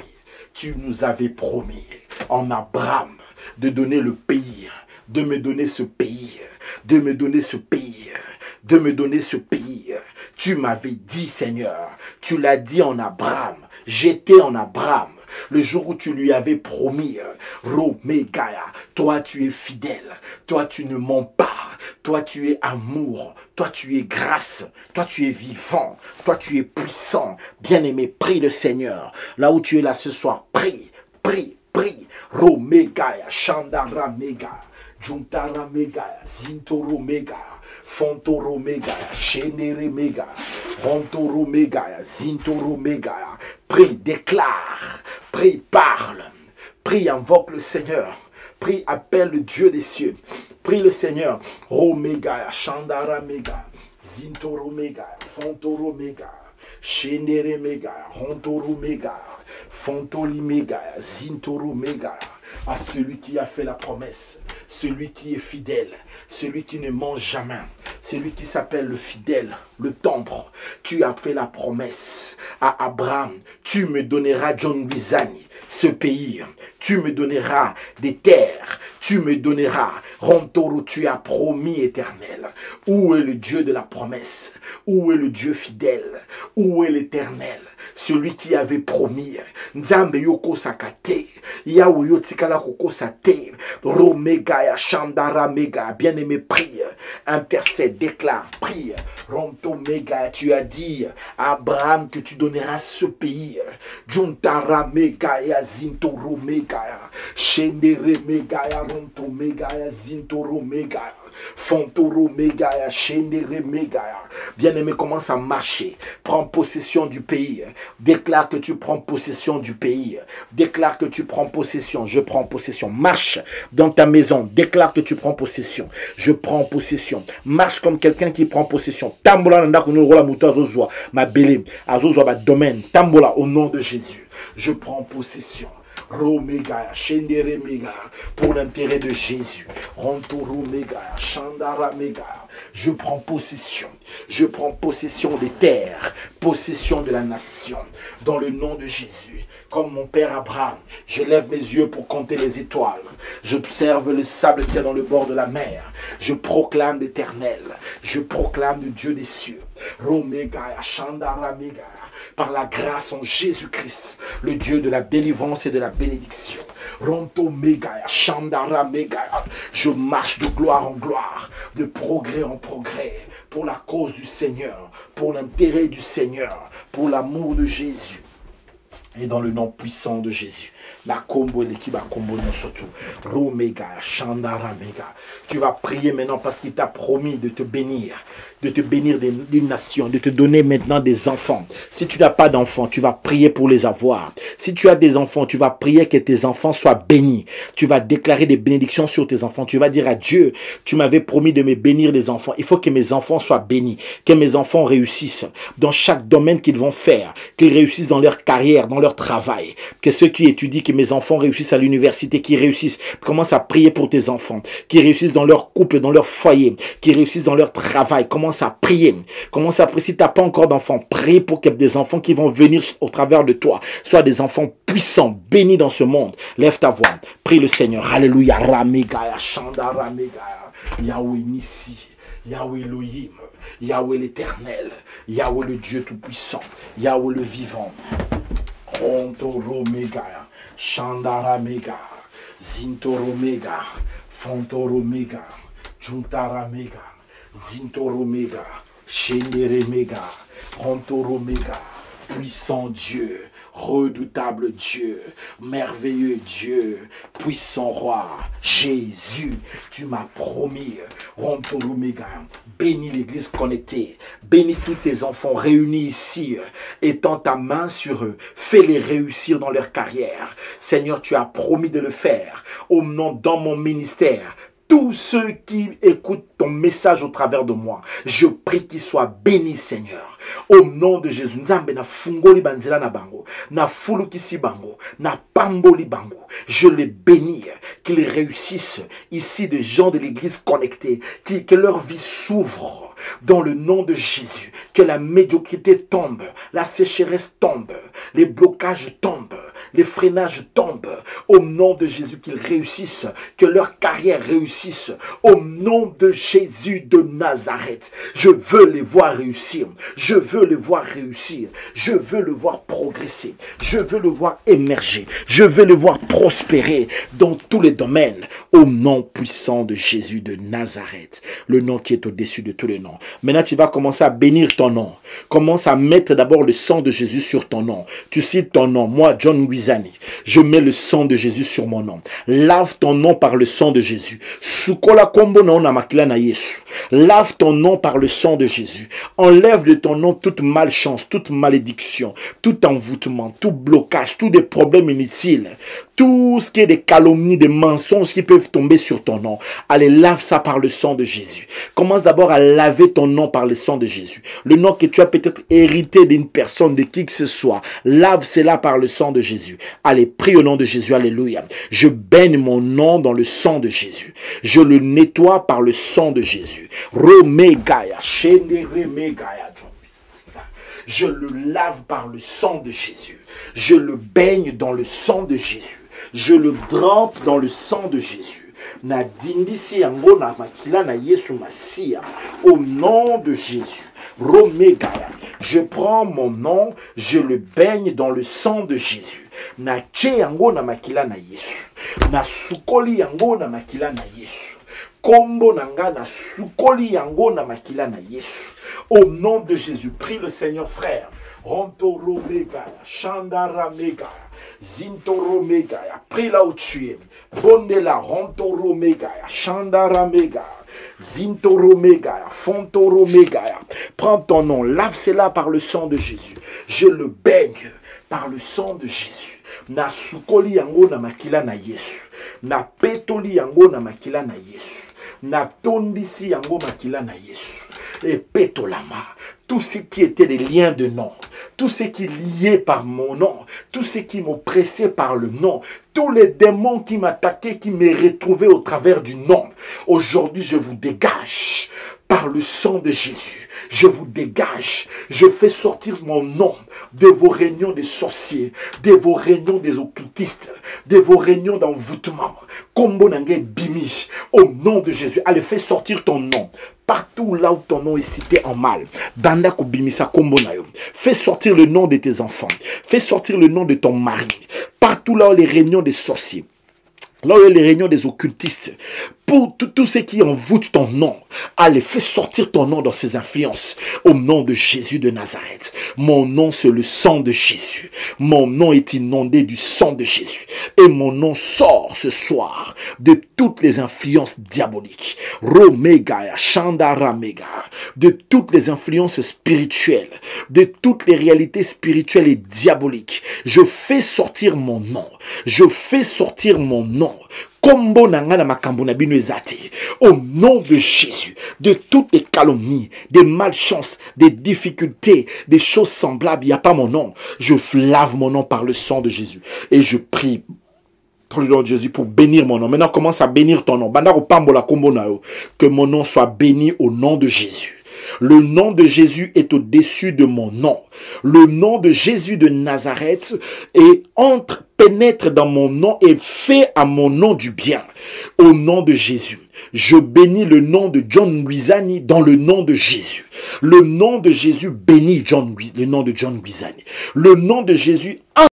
Tu nous avais promis en Abraham de donner le pays. De me donner ce pays. De me donner ce pays. De me donner ce pays. Tu m'avais dit, Seigneur. Tu l'as dit en Abraham. J'étais en Abraham. Le jour où tu lui avais promis, Romegaya, toi tu es fidèle, toi tu ne mens pas, toi tu es amour, toi tu es grâce, toi tu es vivant, toi tu es puissant. Bien-aimé, prie le Seigneur. Là où tu es là ce soir, prie, prie, prie. Romegaya, Chandara Mega, Juntara Mega, Zintoro Mega. Fontoro Megaya, Shenere Mega, Rontoro Megaya, Zintoro Megaya. Prie, déclare, prie, parle, prie, invoque le Seigneur, prie, appelle le Dieu des cieux, prie le Seigneur. Oh Megaya, Chandara Mega, Zintoro Mega, Fontoro Mega, Shenere Mega, Rontoro Mega, Fontoli Mega, Zintoro Mega. À celui qui a fait la promesse, celui qui est fidèle, celui qui ne ment jamais, celui qui s'appelle le fidèle, le tendre. Tu as fait la promesse à Abraham, tu me donneras John Wizani, ce pays, tu me donneras des terres, tu me donneras, Rontoro, tu as promis éternel. Où est le Dieu de la promesse? Où est le Dieu fidèle? Où est l'éternel? Celui qui avait promis. Nzambe yoko sakate, Yahweh yotikala koko sate, Romega ya Chandara Mega, bien-aimé, prie, intercède, déclare, prie, Ronto Mega, tu as dit à Abraham que tu donneras ce pays, Juntara Mega ya Zintoro Mega, Shendere Mega ya Ronto Mega ya Zintoro Mega, Fontoro Mega ya Shendere Mega. Bien-aimé, commence à marcher, prends possession du pays, déclare que tu prends possession du pays, déclare que tu prends possession, je prends possession, marche dans ta maison, déclare que tu prends possession, je prends possession, marche comme quelqu'un qui prend possession, tambola nanda kunola muto azozwa ma bele, azozwa ba domaine, tambola au nom de Jésus, je prends possession. Romega, Shendere Mega, pour l'intérêt de Jésus. Rontoro Mega, Chandara Mega. Je prends possession des terres, possession de la nation, dans le nom de Jésus. Comme mon père Abraham, je lève mes yeux pour compter les étoiles. J'observe le sable qu'il y a dans le bord de la mer. Je proclame l'Éternel. Je proclame le Dieu des cieux. Romega, Chandara Mega. Par la grâce en Jésus-Christ, le Dieu de la délivrance et de la bénédiction. Ronto Mega, Chandara Mega. Je marche de gloire en gloire, de progrès en progrès, pour la cause du Seigneur, pour l'intérêt du Seigneur, pour l'amour de Jésus. Et dans le nom puissant de Jésus. La combo l'équipe a combo non surtout. Romega, Chandara Mega. Tu vas prier maintenant parce qu'il t'a promis de te bénir d'une nation, de te donner maintenant des enfants. Si tu n'as pas d'enfants, tu vas prier pour les avoir. Si tu as des enfants, tu vas prier que tes enfants soient bénis. Tu vas déclarer des bénédictions sur tes enfants. Tu vas dire à Dieu, tu m'avais promis de me bénir des enfants. Il faut que mes enfants soient bénis, que mes enfants réussissent dans chaque domaine qu'ils vont faire, qu'ils réussissent dans leur carrière, dans leur travail. Que ceux qui étudient, que mes enfants réussissent à l'université, qu'ils réussissent. Commence à prier pour tes enfants, qu'ils réussissent dans leur couple, dans leur foyer, qu'ils réussissent dans leur travail. Commence à prier. Commence à prier. Si tu n'as pas encore d'enfants, prie pour que des enfants qui vont venir au travers de toi soient des enfants puissants, bénis dans ce monde. Lève ta voix. Prie le Seigneur. Alléluia. Ramega, Chanda, Ramega. Yahweh Nissi. Yahweh Elohim. Yahweh l'Éternel. Yahweh le Dieu Tout-Puissant. Yahweh le Vivant. Rontoro Mega. Chandara Mega. Zintoro Mega. Fontoro Mega. Juntara Mega. Zintoro Mega, Shendere Mega, Rontoro Mega, puissant Dieu, redoutable Dieu, merveilleux Dieu, puissant roi, Jésus, tu m'as promis, Rontoro Mega, bénis l'église connectée, bénis tous tes enfants réunis ici, étends ta main sur eux, fais-les réussir dans leur carrière. Seigneur, tu as promis de le faire, au nom dans mon ministère. Tous ceux qui écoutent ton message au travers de moi, je prie qu'ils soient bénis, Seigneur. Au nom de Jésus, Nzambe na fungoli banzela na bango, na fulu kisi bango, na pamboli bango. Je les bénis, qu'ils réussissent ici, des gens de l'église connectés, que leur vie s'ouvre. Dans le nom de Jésus, que la médiocrité tombe, la sécheresse tombe, les blocages tombent, les freinages tombent. Au nom de Jésus, qu'ils réussissent, que leur carrière réussisse. Au nom de Jésus de Nazareth, je veux les voir réussir. Je veux les voir réussir. Je veux les voir progresser. Je veux les voir émerger. Je veux les voir prospérer dans tous les domaines. Au nom puissant de Jésus de Nazareth, le nom qui est au-dessus de tous les noms. Maintenant, tu vas commencer à bénir ton nom. Commence à mettre d'abord le sang de Jésus sur ton nom. Tu cites ton nom. Moi, John Wizani, je mets le sang de Jésus sur mon nom. Lave ton nom par le sang de Jésus. Sukola kombo na ona makila na Yesu. Lave ton nom par le sang de Jésus. Enlève de ton nom toute malchance, toute malédiction, tout envoûtement, tout blocage, tous des problèmes inutiles. Tout ce qui est des calomnies, des mensonges qui peuvent tomber sur ton nom. Allez, lave ça par le sang de Jésus. Commence d'abord à laver ton nom par le sang de Jésus. Le nom que tu as peut-être hérité d'une personne, de qui que ce soit. Lave cela par le sang de Jésus. Jésus. Allez, prie au nom de Jésus. Alléluia. Je baigne mon nom dans le sang de Jésus. Je le nettoie par le sang de Jésus. Romegaya, Shenderemegaya. Je le lave par le sang de Jésus. Je le baigne dans le sang de Jésus. Je le trempe dans le sang de Jésus. Na dindisi yango na makila na Yesu Masia. Au nom de Jésus. Romegaya. Je prends mon nom, je le baigne dans le sang de Jésus. Na tche yango na makila na Yesu. Na sukoli yango na makila na Yesu. Kombo nanga na sukoli yango na makila na Yesu. Au nom de Jésus, prie le Seigneur, frère. Rontoro megaya, Chandara megaya, Zintoro megaya. Prie là où tu es. Bondela, Rontoro megaya, Chandara megaya, Zintoro megaya, Fontoro megaya. Prends ton nom, lave cela par le sang de Jésus. Je le baigne par le sang de Jésus. Na sukoli yango na makila na Yesu. Na petoli yango na makila na Yesu. Na tondisi yango makila na Yesu. Et petolama. Tout ce qui était des liens de nom, tout ce qui est lié par mon nom, tout ce qui m'oppressait par le nom, tous les démons qui m'attaquaient, qui me retrouvaient au travers du nom, aujourd'hui je vous dégage par le sang de Jésus. Je vous dégage. Je fais sortir mon nom de vos réunions des sorciers, de vos réunions des occultistes, de vos réunions d'envoûtement. Kombo nange bimi. Au nom de Jésus. Allez, fais sortir ton nom. Partout là où ton nom est cité en mal. Banda ko bimisa kombo na yo. Fais sortir le nom de tes enfants. Fais sortir le nom de ton mari. Partout là où les réunions des sorciers. Là où il y a les réunions des occultistes, pour tous ceux qui envoûtent ton nom, allez, fais sortir ton nom dans ces influences. Au nom de Jésus de Nazareth. Mon nom, c'est le sang de Jésus. Mon nom est inondé du sang de Jésus. Et mon nom sort ce soir de toutes les influences diaboliques. Romegaya, Shandaramega. De toutes les influences spirituelles. De toutes les réalités spirituelles et diaboliques. Je fais sortir mon nom. Je fais sortir mon nom. Kombo nanga makambo na bino ezate. Au nom de Jésus, de toutes les calomnies, des malchances, des difficultés, des choses semblables, il n'y a pas mon nom. Je lave mon nom par le sang de Jésus. Et je prie pour le nom de Jésus pour bénir mon nom. Maintenant, commence à bénir ton nom. Que mon nom soit béni au nom de Jésus. Le nom de Jésus est au-dessus de mon nom. Le nom de Jésus de Nazareth pénètre dans mon nom et fait à mon nom du bien. Au nom de Jésus. Je bénis le nom de John Guizani dans le nom de Jésus. Le nom de Jésus bénit le nom de John Guizani. Le nom de Jésus